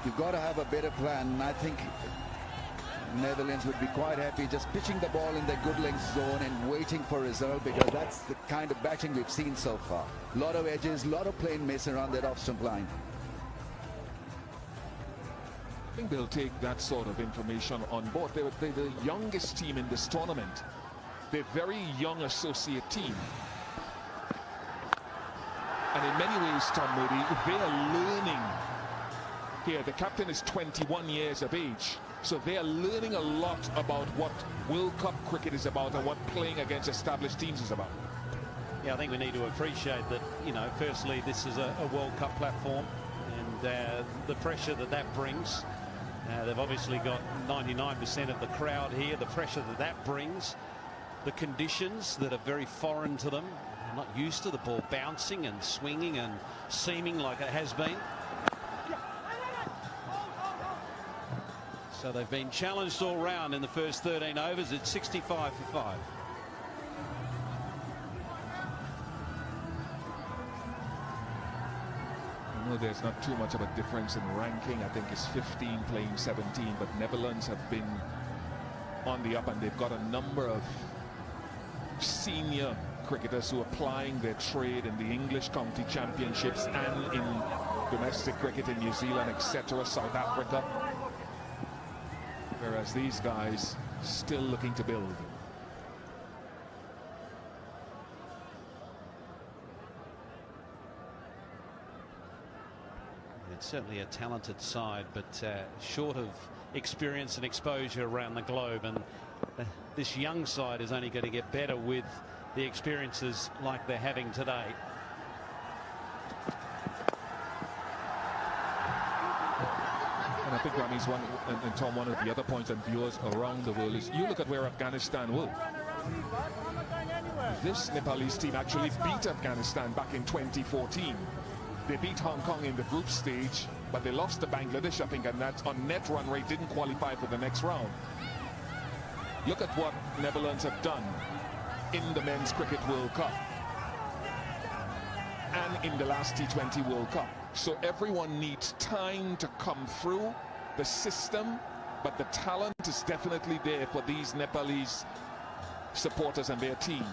You've got to have a better plan. And I think Netherlands would be quite happy just pitching the ball in the good length zone and waiting for a result, because that's the kind of batting we've seen so far. A lot of edges, a lot of plain miss around that off-stump line. I think they'll take that sort of information on board. They're the youngest team in this tournament. They're a very young associate team. And in many ways, Tom Moody, they are learning here. The captain is 21 years of age. So they are learning a lot about what World Cup cricket is about and what playing against established teams is about. Yeah, I think we need to appreciate that, you know, firstly, this is a World Cup platform, and the pressure that brings. They've obviously got 99% of the crowd here. The pressure that brings, the conditions that are very foreign to them. They're not used to the ball bouncing and swinging and seaming like it has been. So they've been challenged all round in the first 13 overs. It's 65 for 5. No, there's not too much of a difference in ranking. I think it's 15 playing 17, but Netherlands have been on the up, and they've got a number of senior cricketers who are plying their trade in the English County Championships and in domestic cricket in New Zealand, etc., South Africa. Whereas these guys still looking to build. It's certainly a talented side, but short of experience and exposure around the globe, and this young side is only going to get better with the experiences like they're having today. And I think Rami's one, and Tom, one of the other points, and viewers around the world, is you look at where Afghanistan were. This Nepalese team actually beat Afghanistan back in 2014. They beat Hong Kong in the group stage, but they lost to Bangladesh, I think, and that on net run rate didn't qualify for the next round. Look at what Netherlands have done in the Men's Cricket World Cup and in the last T20 World Cup. So everyone needs time to come through the system, but the talent is definitely there for these Nepalese supporters and their team.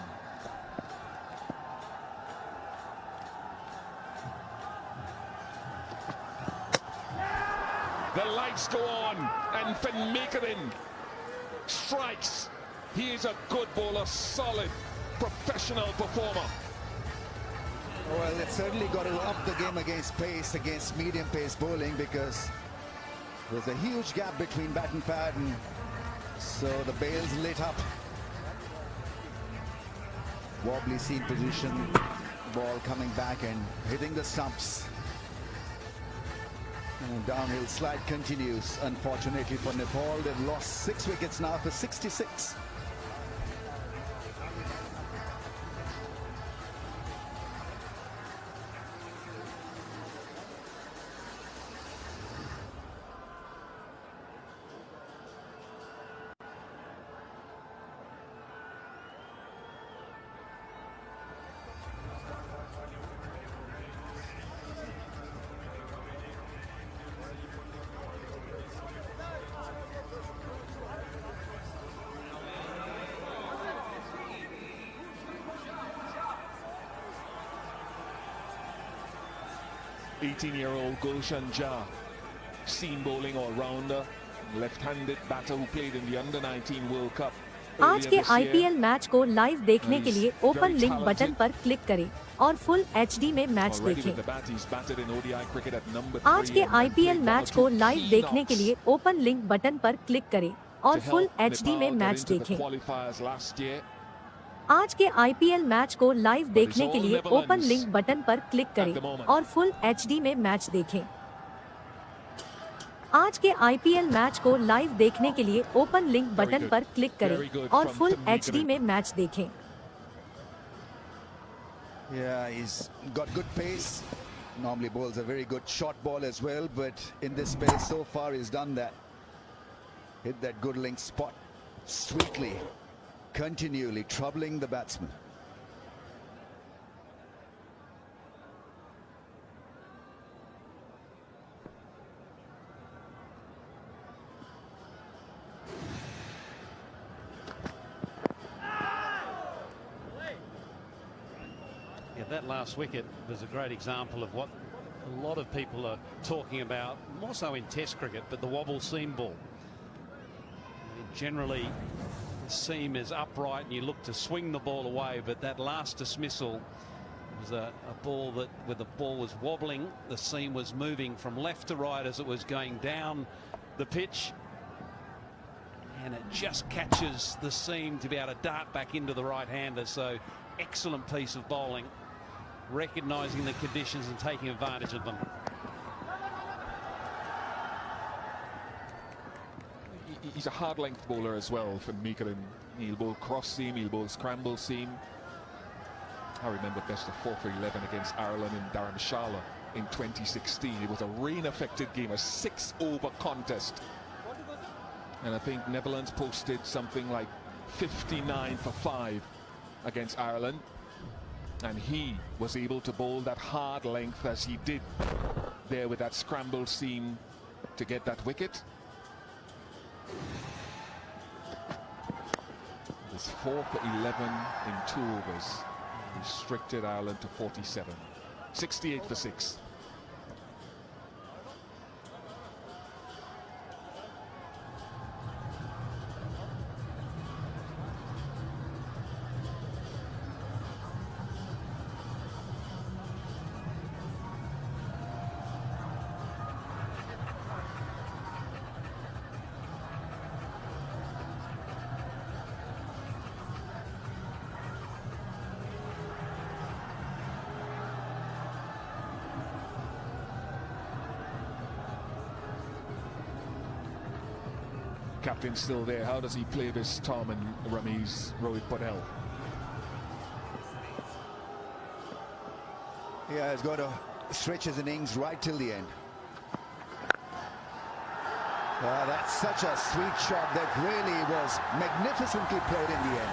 The lights go on, and Van Meekeren strikes. He is a good bowler, solid, professional performer. Well, it's certainly got to up the game against pace, against medium pace bowling, because there's a huge gap between bat and pad, and so the bail's lit up. Wobbly seam position, ball coming back and hitting the stumps. And downhill slide continues. Unfortunately for Nepal, they've lost 6 wickets now for 66. Eighteen-year-old Gulshan Jha, seam bowling all-rounder, left-handed batter who played in the Under-19 World Cup. आज के IPL match को live देखने के लिए open link button पर click करें और full HD में मैच देखें। आज के आईपीएल मैच को लाइव देखने के लिए ओपन लिंक बटन पर क्लिक करें और फुल एचडी में मैच देखें। आज के आईपीएल मैच को लाइव देखने के लिए ओपन लिंक बटन पर क्लिक करें और फुल एचडी में मैच देखें। आज के आईपीएल मैच को लाइव देखने के लिए ओपन लिंक बटन पर क्लिक करें और फुल एचडी में मैच देखें। Yeah, he's got good pace. Normally bowls a very good short ball as well, but in this space so far he's done that. Hit that good length spot sweetly, continually troubling the batsman. Yeah, that last wicket was a great example of what a lot of people are talking about, more so in Test cricket, but the wobble seam ball. Generally, the seam is upright and you look to swing the ball away, but that last dismissal was a ball that, where the ball was wobbling, the seam was moving from left to right as it was going down the pitch, and it just catches the seam to be able to dart back into the right-hander. So excellent piece of bowling, recognising the conditions and taking advantage of them. He's a hard length bowler as well for Meekeren. He'll bowl cross seam, he'll bowl scramble seam. I remember best of 4 for 11 against Ireland in Dharamshala in 2016. It was a rain-affected game, a 6-over contest. And I think Netherlands posted something like 59 for 5 against Ireland. And he was able to bowl that hard length as he did there with that scramble seam to get that wicket. It was 4 for 11 in 2 overs. Restricted Ireland to 47. 68 for 6. Captain's still there. How does he play this Tom and Ramiz Rohit Patel? Yeah, he's got to stretch his innings right till the end. That's such a sweet shot that really was magnificently played in the end.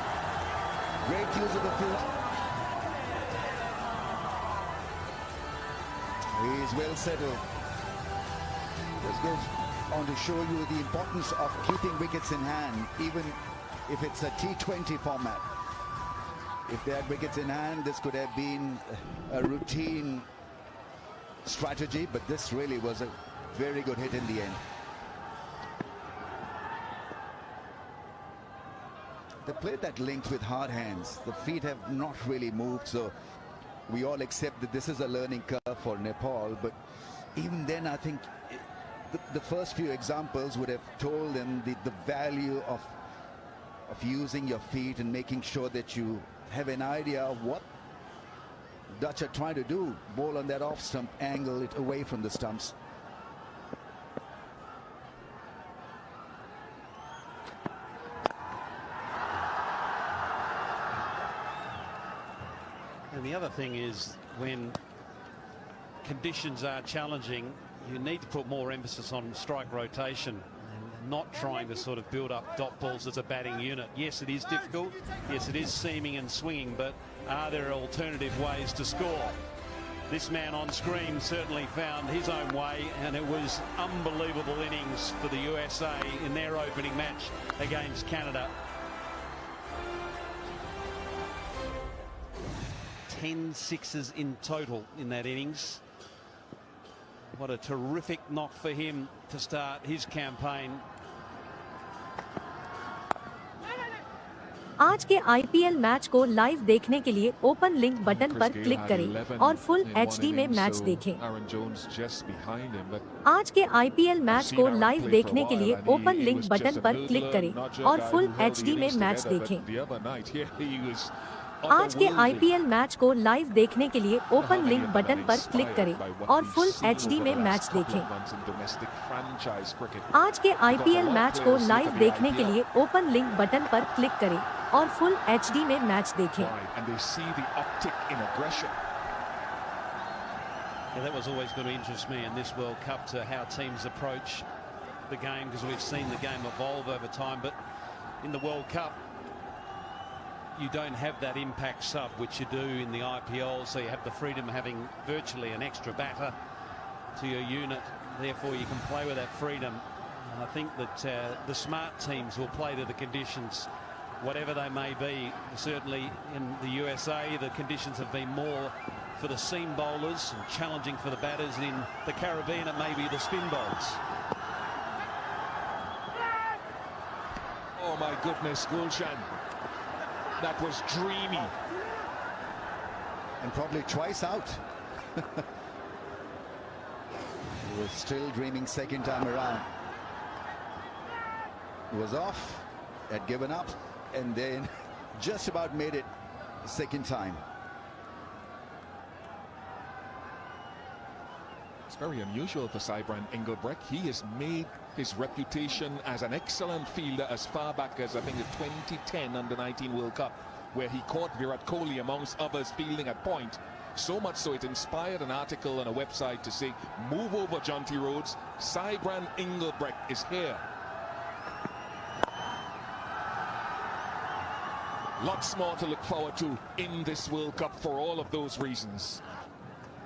Great use of the field. He's well settled. This goes on to show you the importance of keeping wickets in hand, even if it's a T20 format. If they had wickets in hand, this could have been a routine strategy, but this really was a very good hit in the end. They played that length with hard hands. The feet have not really moved, so we all accept that this is a learning curve for Nepal. But even then, I think the first few examples would have told them the value of using your feet and making sure that you have an idea of what Dutch are trying to do. Bowl on that off stump, angle it away from the stumps. And the other thing is, when conditions are challenging, you need to put more emphasis on strike rotation and not trying to sort of build up dot balls as a batting unit. Yes, it is difficult. Yes, it is seaming and swinging, but are there alternative ways to score? This man on screen certainly found his own way, and it was unbelievable innings for the USA in their opening match against Canada. 10 sixes in total in that innings. What a terrific knock for him to start his campaign. आज के IPL match को live देखने के लिए open link button पर click करें और full HD में मैच देखें। आज के आईपीएल मैच को लाइव देखने के लिए ओपन लिंक बटन पर क्लिक करें और फुल एचडी में मैच देखें। आज के आईपीएल मैच को लाइव देखने के लिए ओपन लिंक बटन पर क्लिक करें और फुल एचडी में मैच देखें। आज के आईपीएल मैच को लाइव देखने के लिए ओपन लिंक बटन पर क्लिक करें और फुल एचडी में मैच देखें। That was always going to interest me in this World Cup, to how teams approach the game, because we've seen the game evolve over time. But in the World Cup, you don't have that impact sub, which you do in the IPL, so you have the freedom of having virtually an extra batter to your unit. Therefore, you can play with that freedom. And I think that the smart teams will play to the conditions whatever they may be. Certainly in the USA, the conditions have been more for the seam bowlers and challenging for the batters. In the Caribbean, it may be the spin bowls. Oh my goodness, Gulshan. That was dreamy. And probably twice out. He was still dreaming second time around. He was off, had given up, and then just about made it second time. It's very unusual for Sybran Engelbrecht. He has made his reputation as an excellent fielder as far back as, I think, the 2010 Under-19 World Cup, where he caught Virat Kohli, amongst others, fielding at point. So much so it inspired an article on a website to say, move over, Jonty Rhodes, Sybran Engelbrecht is here. Lots more to look forward to in this World Cup for all of those reasons.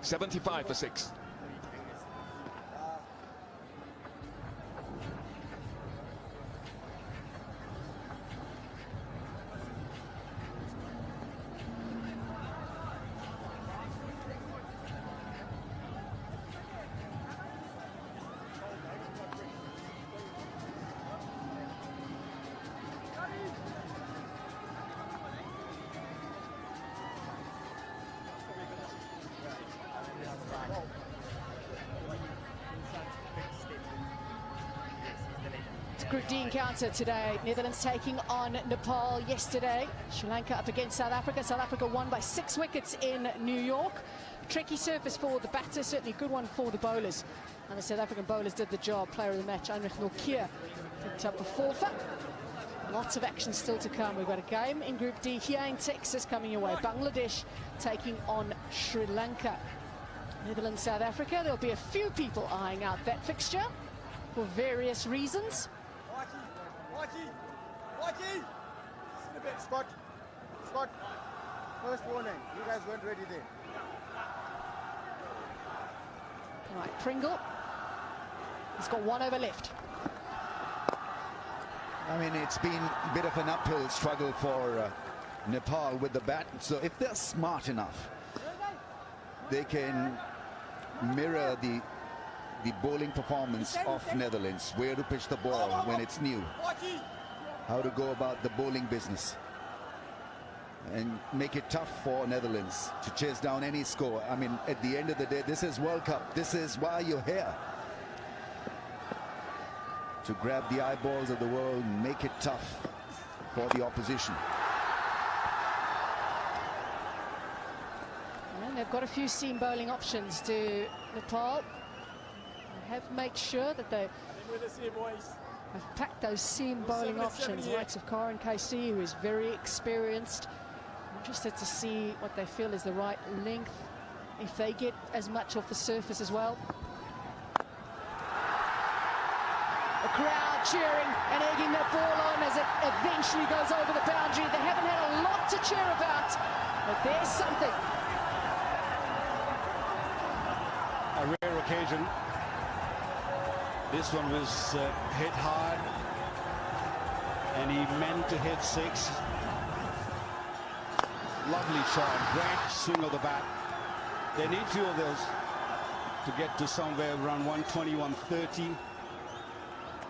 75 for 6. Group D encounter today. Netherlands taking on Nepal yesterday. Sri Lanka up against South Africa. South Africa won by 6 wickets in New York. Tricky surface for the batters, certainly a good one for the bowlers. And the South African bowlers did the job. Player of the match, Heinrich Nortje, picked up a fourfer. Lots of action still to come. We've got a game in Group D here in Texas coming your way. Bangladesh taking on Sri Lanka. Netherlands, South Africa. There'll be a few people eyeing out that fixture for various reasons. Scott, first warning, you guys weren't ready there. Right, Pringle. He's got 1 over left. I mean, it's been a bit of an uphill struggle for Nepal with the bat. So if they're smart enough, they can mirror the bowling performance of Netherlands. Where to pitch the ball when it's new. How to go about the bowling business. And make it tough for Netherlands to chase down any score. I mean, at the end of the day, this is World Cup. This is why you're here. To grab the eyeballs of the world and make it tough for the opposition. And they've got a few seam bowling options to Nepal. They have made sure that they have packed those seam bowling options. The likes of Karan KC, who is very experienced. Interested to see what they feel is the right length, if they get as much off the surface as well. The crowd cheering and egging that ball on as it eventually goes over the boundary. They haven't had a lot to cheer about, but there's something. A rare occasion. This one was hit hard, and he meant to hit 6. Lovely shot, great swing of the bat. They need few of those to get to somewhere around 120, 130.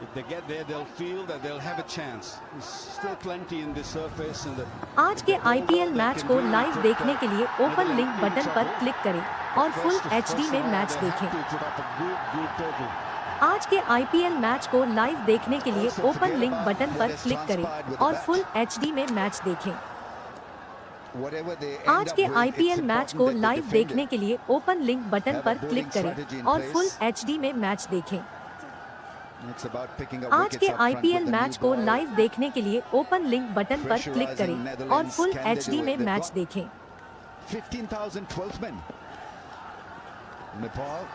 If they get there, they'll feel that they'll have a chance. There's still plenty in the surface. And आज के IPL match को live देखने के लिए open link button पर click करें और full HD में मैच देखें। आज के IPL मैच को लाइव देखने के लिए ओपन लिंक बटन पर क्लिक करें और फुल HD में मैच देखें। आज के IPL मैच को लाइव देखने के लिए ओपन लिंक बटन पर क्लिक करें और फुल HD में मैच देखें। आज के IPL मैच को लाइव देखने के लिए ओपन लिंक बटन पर क्लिक करें और फुल HD में मैच देखें। 15,000 12 Nepal.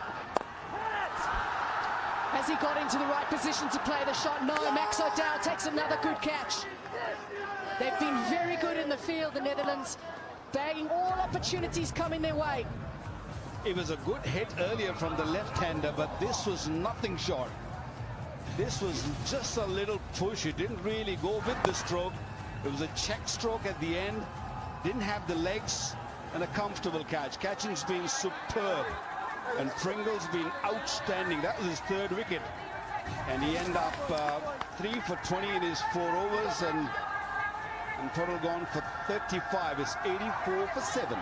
Has he got into the right position to play the shot? No, Max O'Dowd takes another good catch. They've been very good in the field, the Netherlands, bagging all opportunities coming their way. it was a good hit earlier from the left-hander, but this was nothing short. This was just a little push. It didn't really go with the stroke. It was a check stroke at the end. Didn't have the legs, and a comfortable catch. Catching's been superb, and Pringle's been outstanding. That was his third wicket, and he ended up 3 for 20 in his 4 overs, and total gone for 35. It's 84 for 7.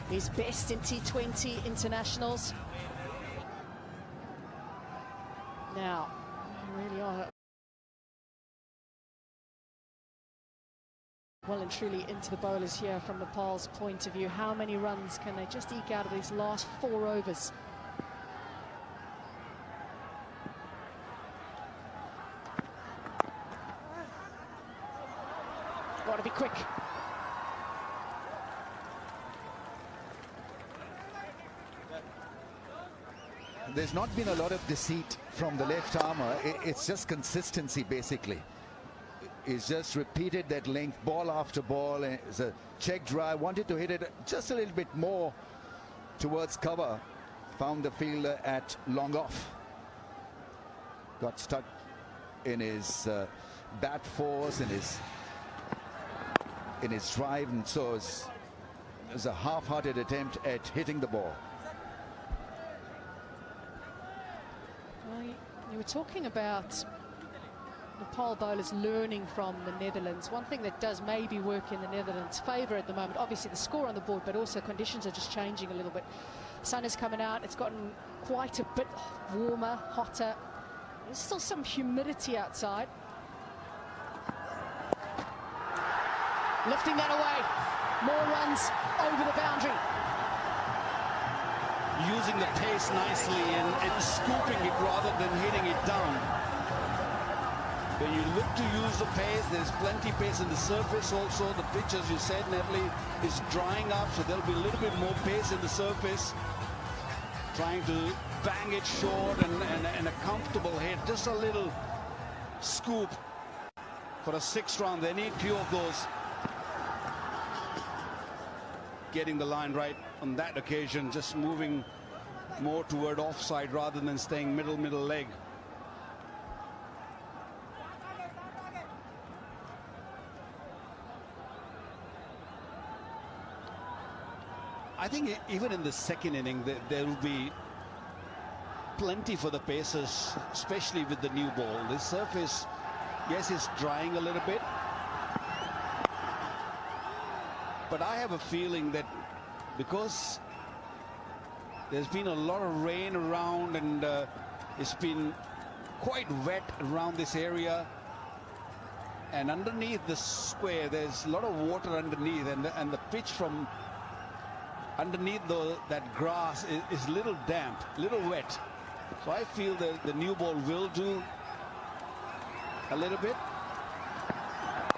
He's best in T20 internationals. Now, really are well and truly into the bowlers here from Nepal's point of view. How many runs can they just eke out of these last 4 overs? Got to be quick. There's not been a lot of deceit from the left armour. It's just consistency, basically. He's just repeated that length, ball after ball. It's a check drive. Wanted to hit it just a little bit more towards cover. Found the fielder at long off. Got stuck in his bat force, in his drive, and so it was a half-hearted attempt at hitting the ball. You were talking about Nepal bowlers learning from the Netherlands. One thing that does maybe work in the Netherlands' favour at the moment, obviously the score on the board, but also conditions are just changing a little bit. Sun is coming out, it's gotten quite a bit warmer, hotter. There's still some humidity outside. Lifting that away, more runs over the boundary. Using the pace nicely and scooping it rather than hitting it down. When you look to use the pace, there's plenty pace in the surface also. The pitch, as you said, Nepal, is drying up, so there'll be a little bit more pace in the surface. Trying to bang it short and a comfortable hit. Just a little scoop for a 6th run. They need few of those. Getting the line right on that occasion, just moving more toward offside rather than staying middle leg. I think even in the second inning there will be plenty for the Pacers, especially with the new ball. The surface, yes, is drying a little bit, but I have a feeling that because there's been a lot of rain around and it's been quite wet around this area, and underneath the square there's a lot of water underneath, and the pitch from underneath that grass is little damp, little wet. So I feel that the new ball will do a little bit.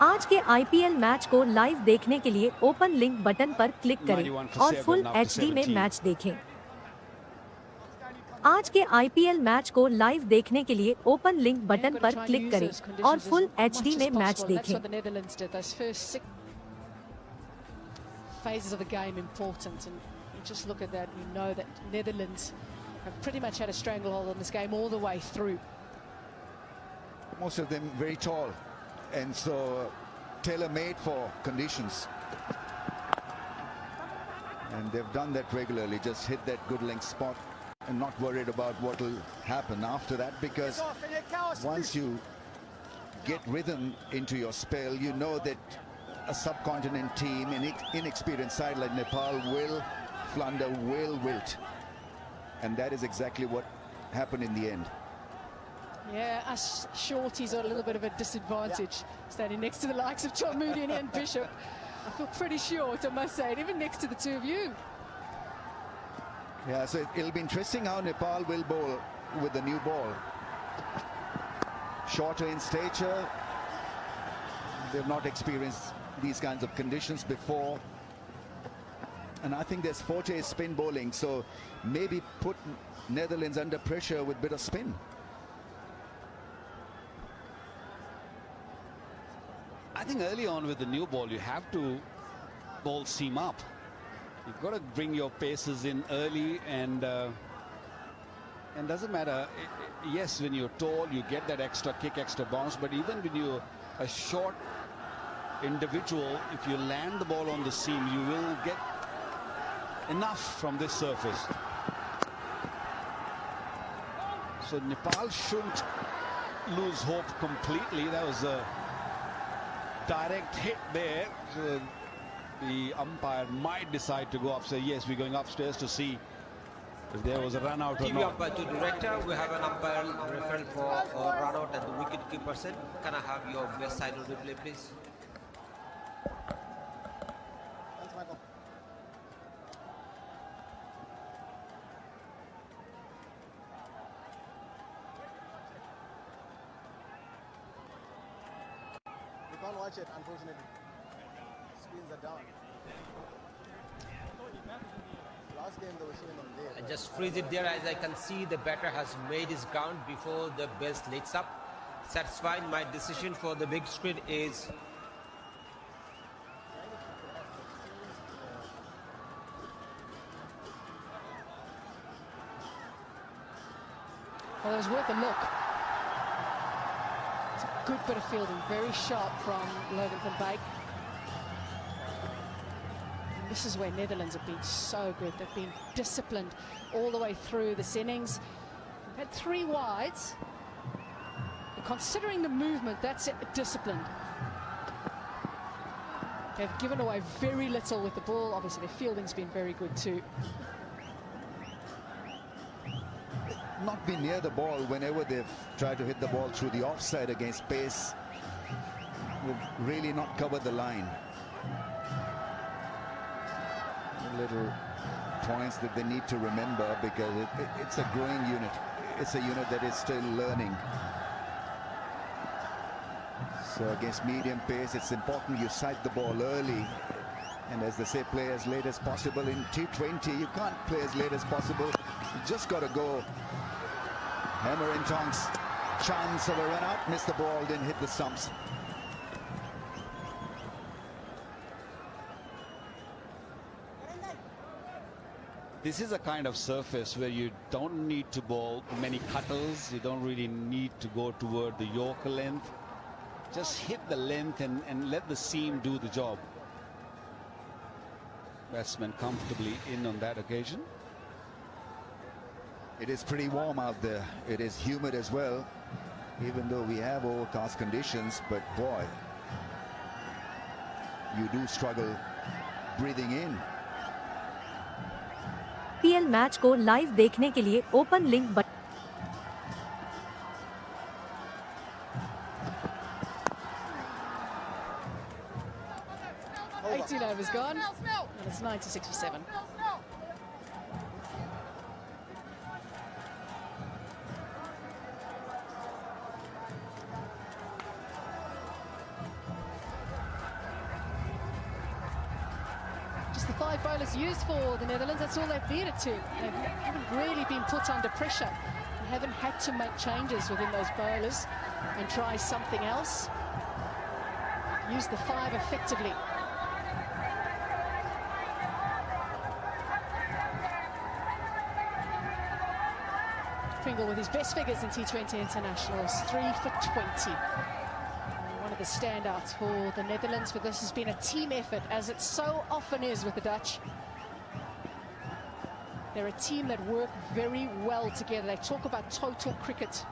आज के IPL match को live देखने के लिए open link button पर click करें और full HD में मैच देखें। आज के आईपीएल मैच को लाइव देखने के लिए ओपन लिंक बटन पर क्लिक करें और फुल एचडी में मैच देखें। Phases of the game important, and you just look at that, you know that Netherlands have pretty much had a stranglehold on this game all the way through. Most of them very tall, and so tailor-made for conditions. And they've done that regularly, just hit that good length spot and not worried about what will happen after that, because once you get rhythm into your spell, you know that a subcontinent team, an inexperienced side like Nepal, will flounder, will wilt. And that is exactly what happen in the end. Yeah, us shorties are a little bit of a disadvantage, standing next to the likes of John Moody and Ian Bishop. I feel pretty short, I must say, and even next to the two of you. Yeah, so it'll be interesting how Nepal will bowl with the new ball. Shorter in stature. They've not experienced these kinds of conditions before. And I think there's forte spin bowling, so maybe put Netherlands under pressure with a bit of spin. I think early on with the new ball, you have to bowl seam up. You've got to bring your paces in early, and doesn't matter. Yes, when you're tall, you get that extra kick, extra bounce. But even when you're a short individual, if you land the ball on the seam, you will get enough from this surface. So Nepal shouldn't lose hope completely. That was a direct hit there. So the umpire might decide to go up, say yes, we're going upstairs to see if there was a run out or TV not. umpire to director, we have an umpire referral for run out at the wicket keeper set. Can I have your best side of the replay, please? Thanks, Michael. We can't watch it, unfortunately. Screens are down. Last game they were showing them there. And just freeze it there, as I can see the batter has made his ground before the bell lights up. Satisfied. My decision for the big screen is Well, it was worth a look. It's a good bit of fielding, very sharp from Logan van Beek. This is where Netherlands have been so good. They've been disciplined all the way through this innings. They've had 3 wides. And considering the movement, that's it, disciplined. They've given away very little with the ball. Obviously, their fielding's been very good too. Not been near the ball whenever they've tried to hit the ball through the offside against pace. They've really not covered the line. Little points that they need to remember, because it's a growing unit. It's a unit that is still learning. So against medium pace, it's important you sight the ball early. And as they say, play as late as possible. In T20, you can't play as late as possible. You just got to go. Hammer and tongs. Chance of a run out. Missed the ball, didn't hit the stumps. This is a kind of surface where you don't need to bowl many cuttles. You don't really need to go toward the Yorker length. Just hit the length and let the seam do the job. Batsman comfortably in on that occasion. It is pretty warm out there. It is humid as well, even though we have overcast conditions. But boy, you do struggle breathing in. IPL match को live देखने के लिए open link button 18 overs gone, and it's 90-67. Just the 5 bowlers used for the Netherlands, that's all they've needed to. They haven't really been put under pressure. They haven't had to make changes within those bowlers and try something else. Use the 5 effectively. Pringle with his best figures in T20 internationals, 3 for 20. One of the standouts for the Netherlands, but this has been a team effort, as it so often is with the Dutch. They're a team that work very well together. They talk about total cricket.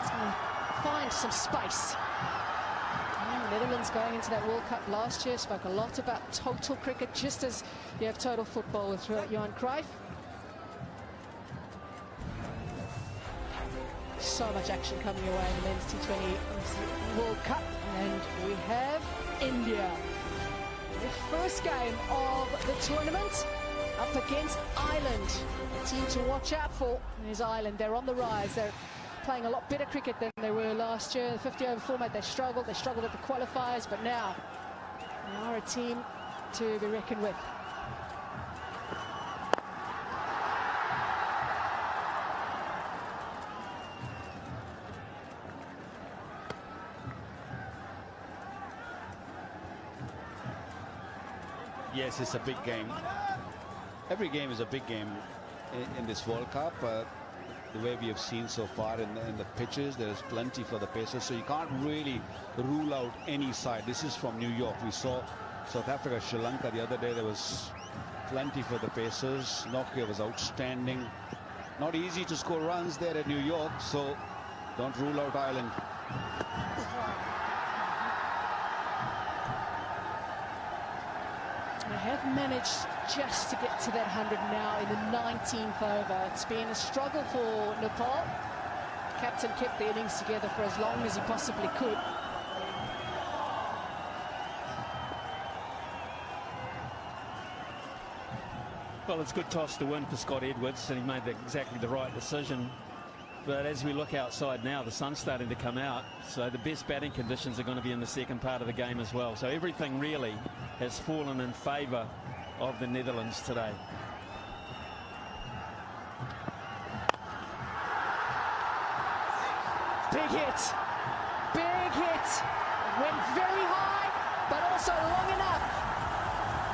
It's going to find some space. And the Netherlands going into that World Cup last year spoke a lot about total cricket, just as you have total football with Johan Cruyff. So much action coming your way in the men's T20 World Cup. And we have India. The first game of the tournament up against Ireland. A team to watch out for is Ireland. They're on the rise. They're playing a lot better cricket than they were last year. The 50-over format, they struggled. They struggled at the qualifiers, but now they are a team to be reckoned with. Yes, it's a big game. Every game is a big game in this World Cup. The way we have seen so far in the pitches, there is plenty for the Pacers, so you can't really rule out any side. This is from New York. We saw South Africa, Sri Lanka the other day. There was plenty for the Pacers. Nokia was outstanding. Not easy to score runs there at New York, so don't rule out Ireland. They have managed just to get to that 100 now in the 19th over. It's been a struggle for Nepal. Captain kept the innings together for as long as he possibly could. Well, it's a good toss to win for Scott Edwards, and he made exactly the right decision. But as we look outside now, the sun's starting to come out, so the best batting conditions are going to be in the second part of the game as well. So everything really has fallen in favour of the Netherlands today. Big hit. Big hit. Went very high, but also long enough.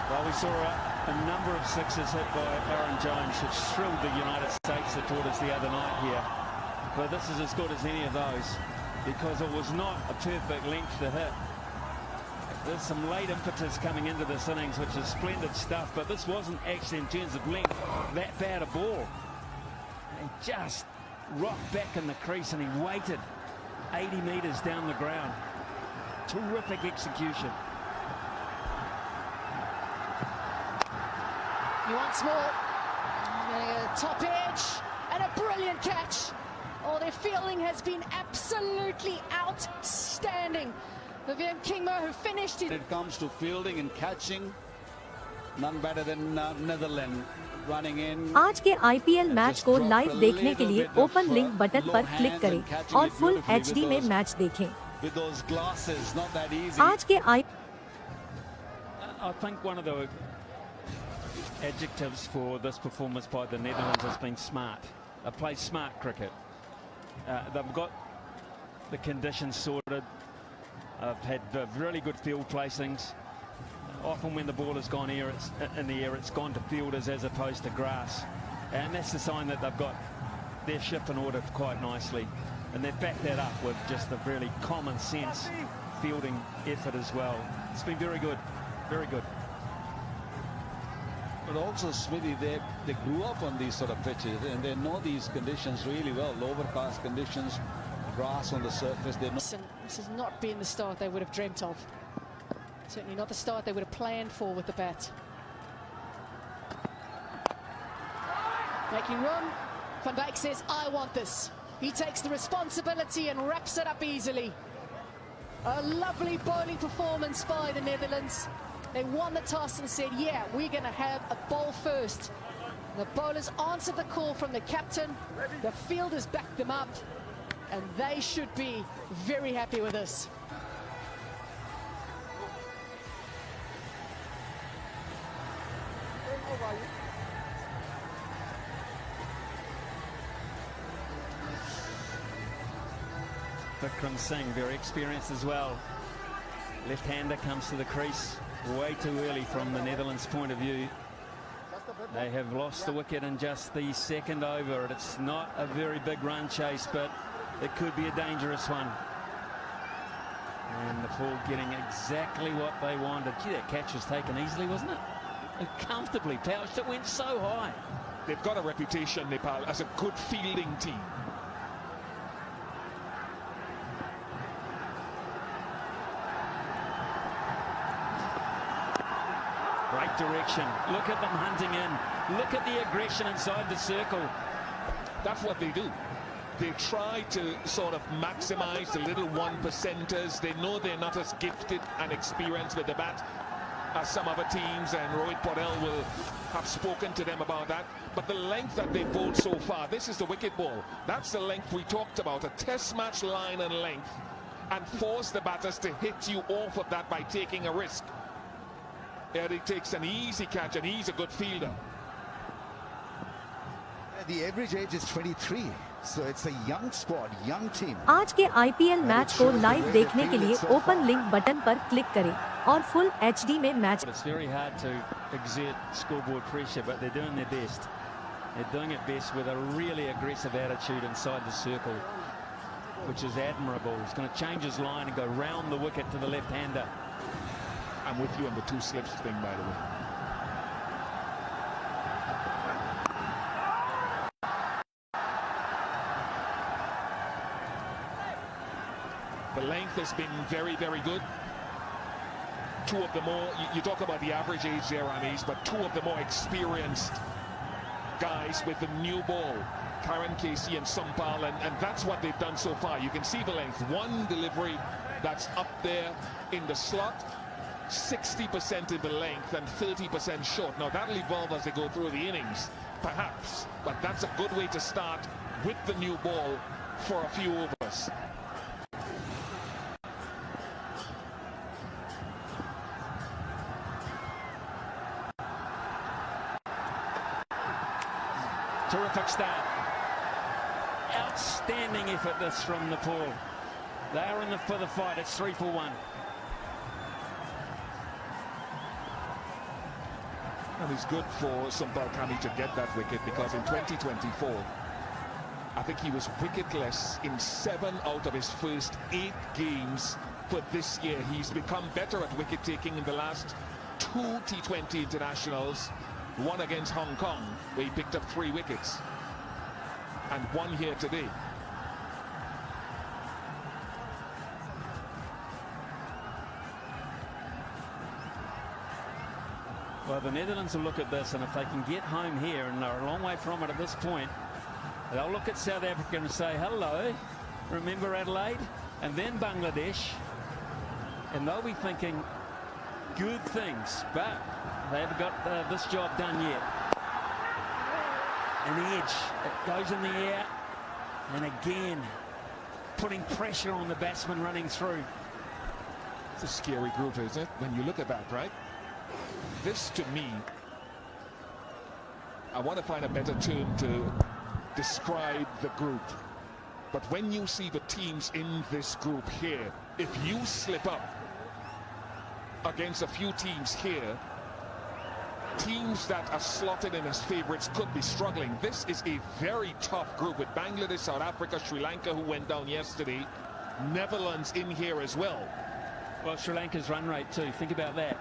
Well, we saw a number of sixes hit by Aaron Jones, which thrilled the United States supporters the other night here. But this is as good as any of those, because it was not a perfect length to hit. There's some late impetus coming into this innings, which is splendid stuff, but this wasn't actually, in terms of length, that bad a ball. And just rocked back in the crease, and he waited 80 metres down the ground. Terrific execution. He wants more. Top edge, and a brilliant catch. Oh, their fielding has been absolutely outstanding. Vivian Kingma, who finished it. When it comes to fielding and catching, none better than Netherlands running in. आज के IPL match को live देखने के लिए open link button पर click करें और full HD में मैच देखें। With those glasses, not that easy. आज के I think one of the adjectives for this performance by the Netherlands has been smart. They play smart cricket. They've got the conditions sorted. Had really good field placings. Often when the ball has gone in the air, it's gone to fielders as opposed to grass. And that's the sign that they've got their ship in order quite nicely. And they've backed that up with just a really common sense fielding effort as well. It's been very good, very good. But also, Smithy, they grew up on these sort of pitches, and they know these conditions really well. Overcast conditions, grass on the surface. They know. This has not been the start they would have dreamt of. Certainly not the start they would have planned for with the bat. Making room. Van Dijk says, I want this. He takes the responsibility and wraps it up easily. A lovely bowling performance by the Netherlands. They won the toss and said, yeah, we're going to have a bowl first. The bowlers answered the call from the captain. The fielders backed them up. And they should be very happy with this. Vikram Singh, very experienced as well. Left-hander comes to the crease way too early from the Netherlands' point of view. They have lost the wicket in just the second over. It's not a very big run chase, but it could be a dangerous one. And Nepal getting exactly what they wanted. Gee, that catch was taken easily, wasn't it? It comfortably pouched. It went so high. They've got a reputation, Nepal, as a good fielding team. direction. Look at them hunting in. Look at the aggression inside the circle. That's what they do. They try to sort of maximize the little 1%ers. They know they're not as gifted and experienced with the bat as some other teams, and Rohit Patel will have spoken to them about that. But the length that they bowled so far, this is the wicket ball. That's the length we talked about, a test match line and length, and force the batters to hit you off of that by taking a risk. Eddie takes an easy catch, and he's a good fielder. The average age is 23, so it's a young squad, young team. आज के IPL match को live देखने के लिए open link button पर click करें और full HD में match. It's very hard to exert scoreboard pressure, but they're doing their best. They're doing it best with a really aggressive attitude inside the circle, which is admirable. He's going to change his line and go round the wicket to the left-hander. I'm with you on the two slips thing, by the way. The length has been very, very good. Two of the more, you talk about the average age there, Ramesh, but two of the more experienced guys with the new ball, Karen Casey and Sampal, and that's what they've done so far. You can see the length. One delivery that's up there in the slot, 60% in the length and 30% short. Now that'll evolve as they go through the innings, perhaps, but that's a good way to start with the new ball for a few overs. Terrific start. Outstanding effort this from Nepal. They are in for the fight. It's 3 for 1. And it's good for Sampal Kami to get that wicket, because in 2024, I think he was wicketless in 7 out of his first 8 games for this year. He's become better at wicket taking in the last 2 T20 internationals. One against Hong Kong, where he picked up 3 wickets, and one here today. Well, the Netherlands will look at this, and if they can get home here, and they're a long way from it at this point, they'll look at South Africa and say, hello, remember Adelaide? And then Bangladesh, and they'll be thinking good things, but they haven't got this job done yet. An edge, it goes in the air, and again, putting pressure on the batsman running through. It's a scary group, isn't it? When you look at that, right? This, to me, I want to find a better term to describe the group. But when you see the teams in this group here, if you slip up against a few teams here, teams that are slotted in as favorites could be struggling. This is a very tough group with Bangladesh, South Africa, Sri Lanka, who went down yesterday, Netherlands in here as well. Well, Sri Lanka's run rate too, think about that.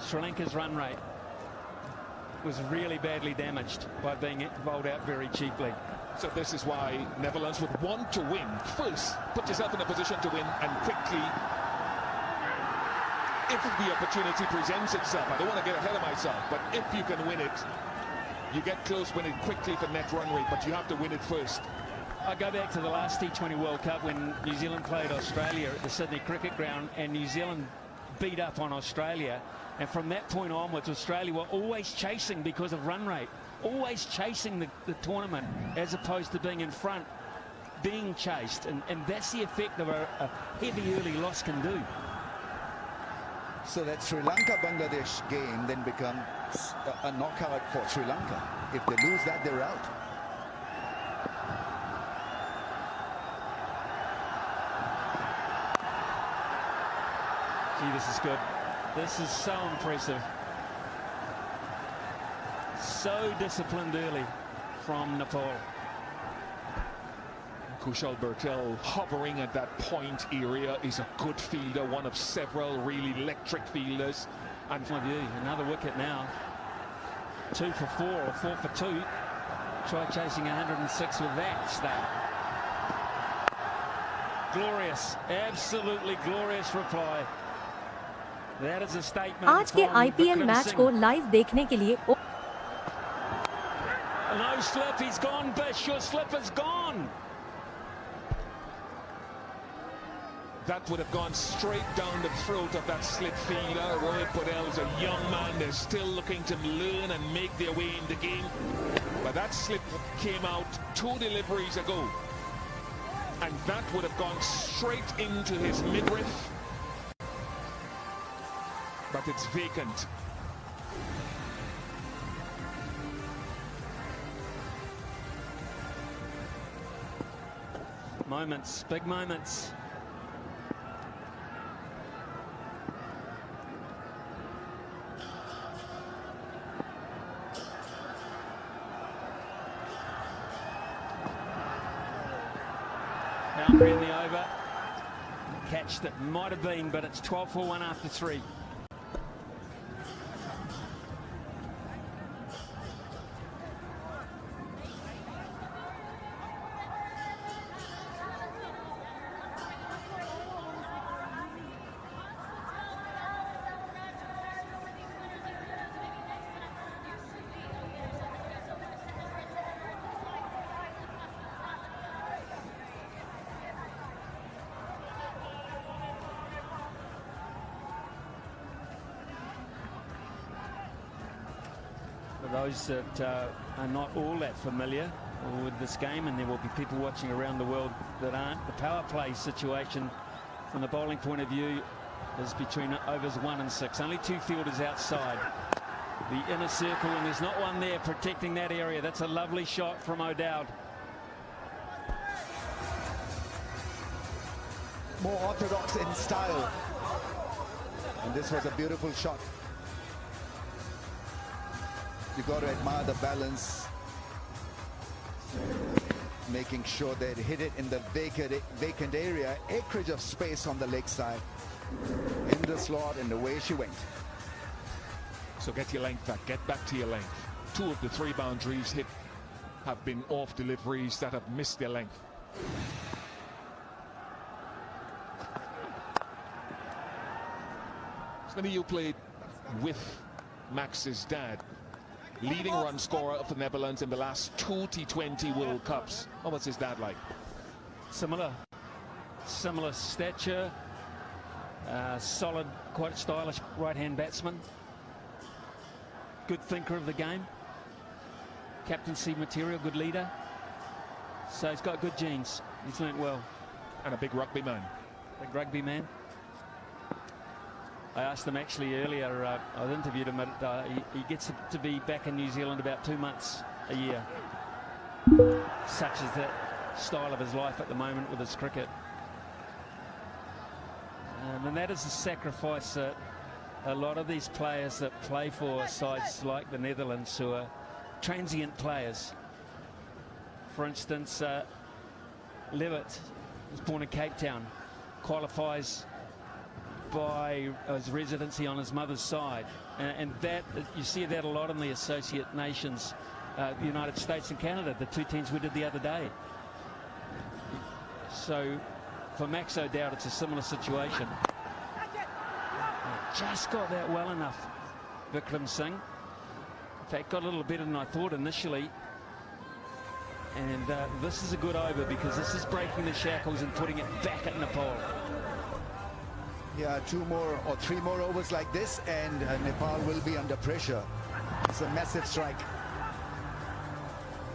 Sri Lanka's run rate was really badly damaged by being bowled out very cheaply. So this is why Netherlands would want to win. First, put yourself in a position to win, and quickly, if the opportunity presents itself, I don't want to get ahead of myself, but if you can win it, you get close, win it quickly for net run rate, but you have to win it first. I go back to the last T20 World Cup when New Zealand played Australia at the Sydney Cricket Ground, and New Zealand beat up on Australia, and from that point onwards, Australia were always chasing because of run rate, always chasing the tournament as opposed to being in front, being chased, and that's the effect of a heavy early loss can do. So that Sri Lanka-Bangladesh game then becomes a knockout for Sri Lanka. If they lose that, they're out. Gee, this is good. This is so impressive. So disciplined early from Nepal. Kushal Bertel hovering at that point area, is a good fielder, one of several really electric fielders. And another wicket now. 2 for 4 or 4 for 2. Try chasing 106 with that start. Glorious, absolutely glorious reply. That is a statement. आज के IPL match को live देखने के लिए No slip, he's gone, Bish. Your slip is gone. That would have gone straight down the throat of that slip fielder. Rohit Patel is a young man. They're still looking to learn and make their way in the game. But that slip came out 2 deliveries ago. And that would have gone straight into his midriff. But it's vacant. Moments, big moments. Boundary in the over. Catch that might have been, but it's 12 for 1 after 3. For those that are not all that familiar with this game, and there will be people watching around the world that aren't, the power play situation from the bowling point of view is between overs 1 and 6. Only 2 fielders outside the inner circle, and there's not one there protecting that area. That's a lovely shot from O'Dowd. More orthodox in style. And this was a beautiful shot. You got to admire the balance, making sure they hit it in the vacant area, acreage of space on the leg side, in the slot, and away she went. So get your length back, get back to your length. 2 of the 3 boundaries hit have been off deliveries that have missed their length. So many of you played with Max's dad, leading run scorer of the Netherlands in the last 2 T20 World Cups. What was his dad like? Similar stature, solid, quite stylish right-hand batsman. Good thinker of the game. Captaincy material, good leader. So he's got good genes. He's learnt well. And a big rugby man. Big rugby man. I asked him actually earlier, I interviewed him, he gets to be back in New Zealand about 2 months a year. Such is that style of his life at the moment with his cricket. And that is the sacrifice that a lot of these players that play for sides like the Netherlands, who are transient players. For instance, Levitt was born in Cape Town, qualifies by his residency on his mother's side, and that you see that a lot in the associate nations, the United States and Canada, the 2 teams we did the other day. So for Max O'Dowd, it's a similar situation. Just got that well enough, Vikram Singh. In fact, got a little better than I thought initially. And this is a good over, because this is breaking the shackles and putting it back at Nepal. Yeah, 2 more or 3 more overs like this, and Nepal will be under pressure. It's a massive strike.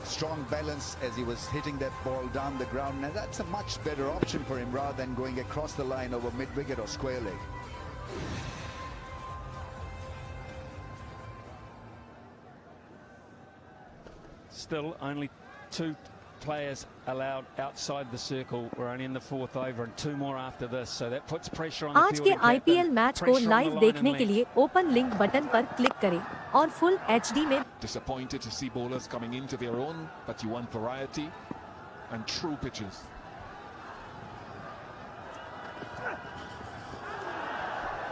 Strong balance as he was hitting that ball down the ground. Now that's a much better option for him rather than going across the line over mid-wicket or square leg. Still only 2 players allowed outside the circle. We're only in the 4th over, and 2 more after this, so that puts pressure on the आज के IPL match को live देखने के लिए open link button पर click करें और full HD में. Disappointed to see bowlers coming into their own, but you want variety and true pitches.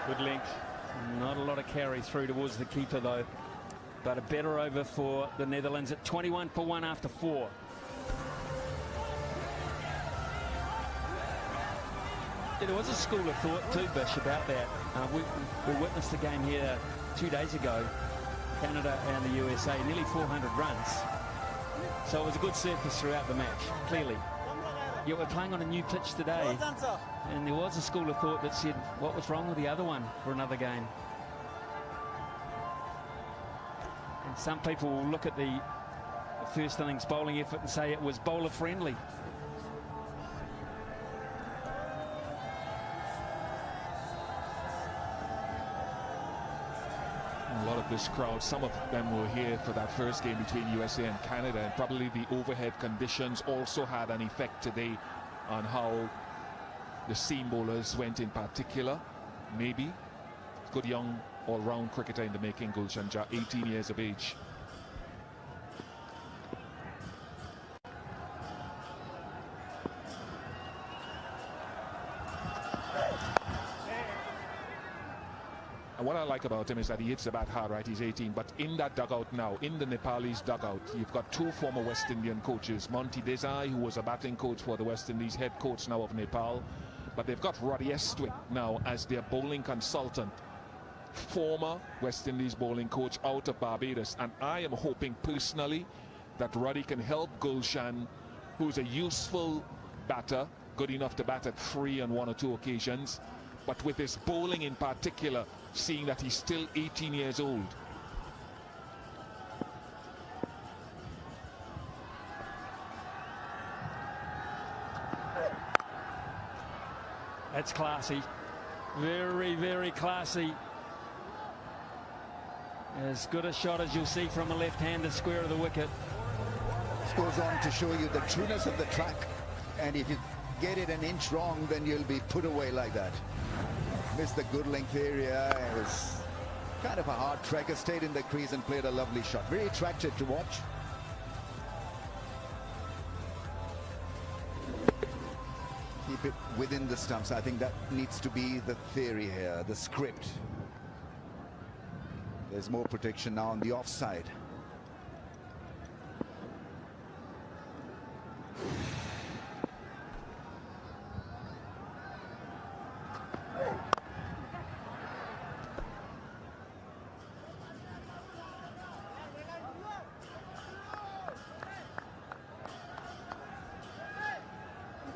Good length. Not a lot of carry through towards the keeper though, but a better over for the Netherlands at 21 for 1 after 4. There was a school of thought too, Bish, about that. We witnessed the game here 2 days ago, Canada and the USA, nearly 400 runs. So it was a good surface throughout the match, clearly. Yet we're playing on a new pitch today, and there was a school of thought that said, what was wrong with the other one for another game? And some people will look at the first innings bowling effort and say it was bowler friendly. A lot of this crowd, some of them were here for that first game between USA and Canada, and probably the overhead conditions also had an effect today on how the seam bowlers went in particular. Maybe. Good young all-round cricketer in the making, Gulshan Jah, 18 years of age. And what I like about him is that he hits the bat hard, right? He's 18, but in that dugout now, in the Nepalese dugout, you've got two former West Indian coaches, Monty Desai, who was a batting coach for the West Indies, head coach now of Nepal, but they've got Roddy Estwick now as their bowling consultant, former West Indies bowling coach out of Barbados. And I am hoping personally that Roddy can help Gulshan, who's a useful batter, good enough to bat at 3 on 1 or 2 occasions, but with his bowling in particular, seeing that he's still 18 years old. That's classy. Very, very classy. As good a shot as you'll see from a left-handed square of the wicket. This goes on to show you the trueness of the track, and if you get it an inch wrong, then you'll be put away like that. Missed the good length area. It was kind of a hard tracker, stayed in the crease and played a lovely shot. Very attractive to watch. Keep it within the stumps. I think that needs to be the theory here, the script. There's more protection now on the offside.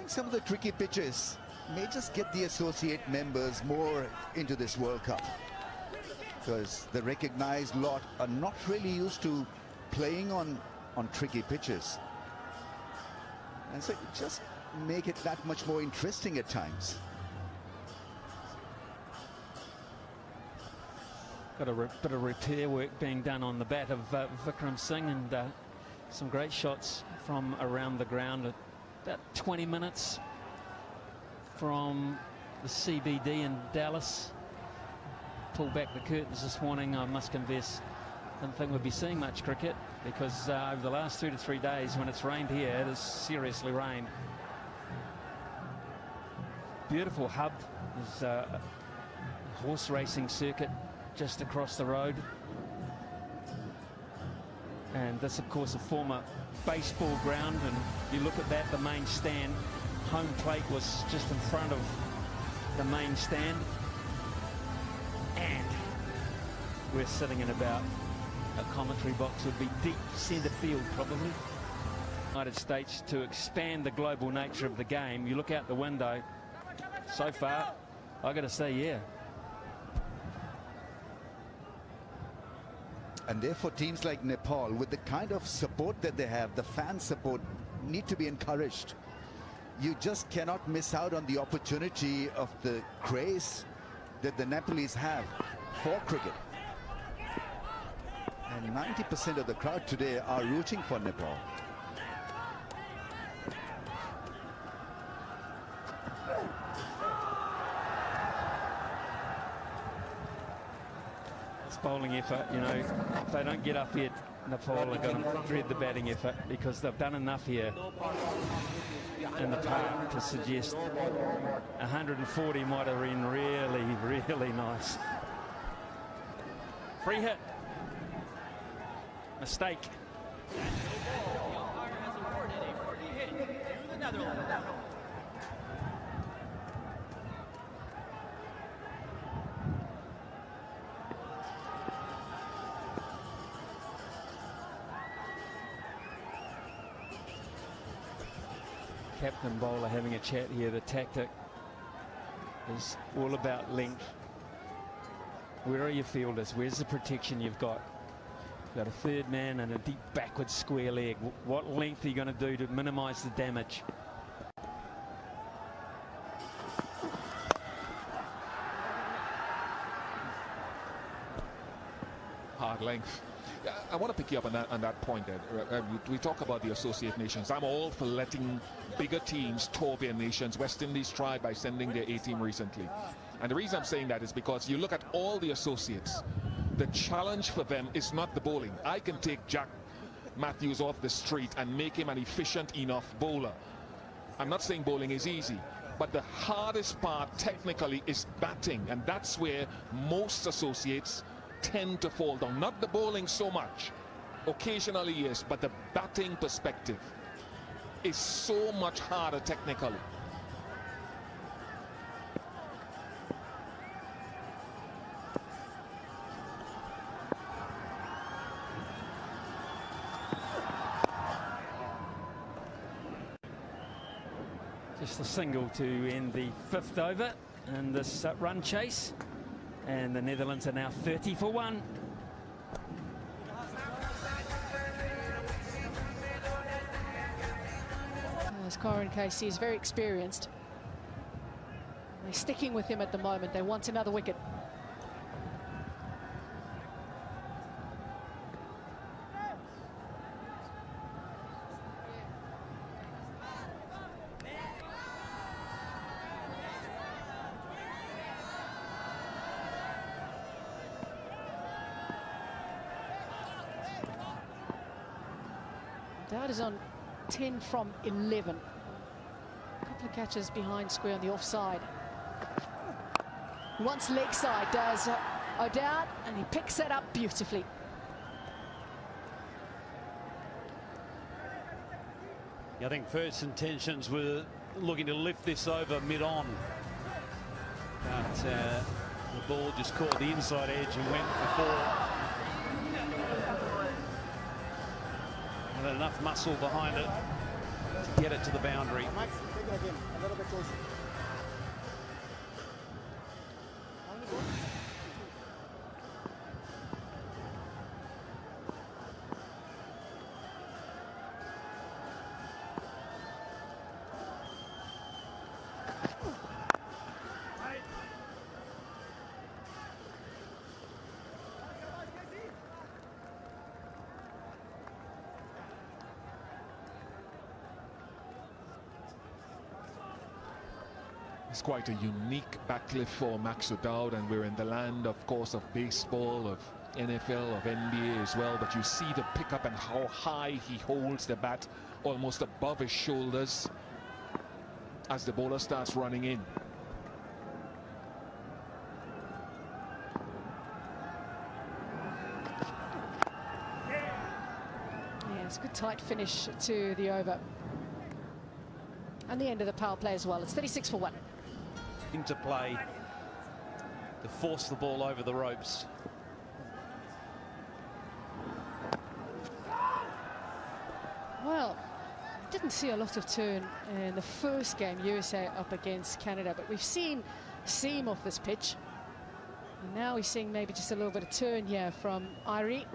Some of the tricky pitches may just get the associate members more into this World Cup, because the recognized lot are not really used to playing on tricky pitches, and so just make it that much more interesting at times. Got a bit of repair work being done on the bat of Vikram Singh, and some great shots from around the ground. About 20 minutes from the CBD in Dallas. Pulled back the curtains this morning. I must confess, didn't think we'd be seeing much cricket, because over the last 2 to 3 days when it's rained here, it has seriously rained. Beautiful hub. There's a horse racing circuit just across the road. And this, of course, a former baseball ground, and you look at that, the main stand, home plate was just in front of the main stand, and we're sitting in about, a commentary box would be deep centre field probably. United States, to expand the global nature of the game, you look out the window, so far I gotta say, yeah. And therefore teams like Nepal, with the kind of support that they have, the fan support, need to be encouraged. You just cannot miss out on the opportunity of the craze that the Nepalese have for cricket. And 90% of the crowd today are rooting for Nepal. Bowling effort, you know, if they don't get up here, Nepal are going to dread the batting effort, because they've done enough here in the park to suggest 140 might have been really, really nice. Free hit. Mistake. The umpire has awarded a free hit to the Netherlands. captain bowler having a chat here. The tactic is all about length. Where are your fielders? Where's the protection you've got? You've got a third man and a deep backward square leg. What length are you going to do to minimise the damage? Hard length. I want to pick you up on that point, Ed. We talk about the associate nations. I'm all for letting bigger teams tour their nations. West Indies tried by sending their A team recently. And the reason I'm saying that is because you look at all the associates. The challenge for them is not the bowling. I can take Jack Matthews off the street and make him an efficient enough bowler. I'm not saying bowling is easy, but the hardest part technically is batting, and that's where most associates tend to fall down. Not the bowling so much, occasionally yes, but the batting perspective is so much harder technically. Just a single to end the 5th over in this run chase, and the Netherlands are now 30 for 1. As Corin Casey is very experienced. They're sticking with him at the moment. They want another wicket. Dowd is on 10 from 11. A couple of catches behind square on the offside. Once leg side does O'Dowd, and he picks that up beautifully. I think first intentions were looking to lift this over mid-on. But the ball just caught the inside edge and went for 4. Enough muscle behind it to get it to the boundary. Max, take it again, a little bit closer. It's quite a unique backlift for Max O'Dowd, and we're in the land, of course, of baseball, of NFL, of NBA as well. But you see the pickup and how high he holds the bat, almost above his shoulders, as the bowler starts running in. Yeah, it's a good tight finish to the over. And the end of the power play as well. It's 36 for 1. Into play to force the ball over the ropes. Well, didn't see a lot of turn in the first game, USA up against Canada, but we've seen seam off this pitch. And now we're seeing maybe just a little bit of turn here from Irie.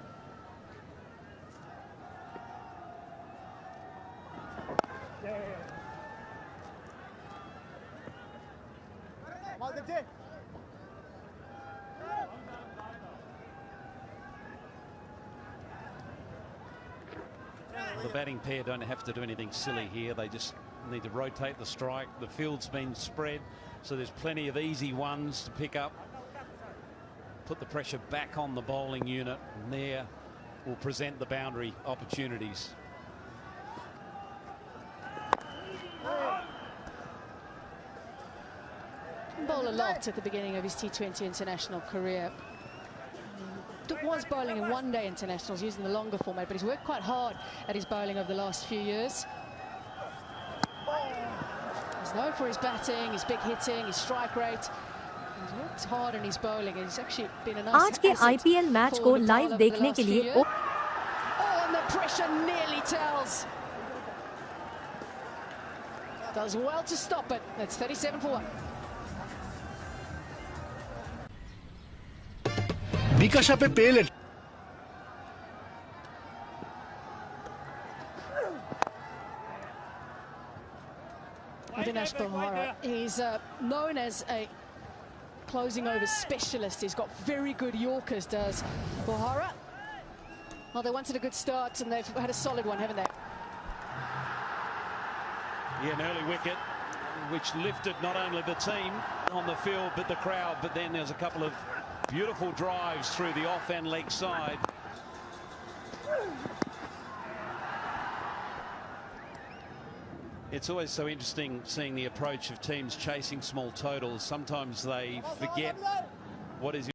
The batting pair don't have to do anything silly here. They just need to rotate the strike. The field's been spread, so there's plenty of easy ones to pick up. Put the pressure back on the bowling unit, and there will present the boundary opportunities. Bowl a lot at the beginning of his T20 international career. Was bowling in one-day internationals using the longer format, but he's worked quite hard at his bowling over the last few years. He's known for his batting, his big hitting, his strike rate. He's worked hard in his bowling, and he's actually been a nice आज के IPL match को live देखने के लिए Oh, and the pressure nearly tells. Does well to stop it. That's 37 for 1. विकासा पे पेल Avinash Bohara, he's known as a closing over specialist. He's got very good Yorkers, does Bohara. Well, they wanted a good start and they've had a solid one, haven't they? Yeah, an early wicket which lifted not only the team on the field but the crowd, but then there's a couple of beautiful drives through the off and leg side. It's always so interesting seeing the approach of teams chasing small totals. Sometimes they forget what is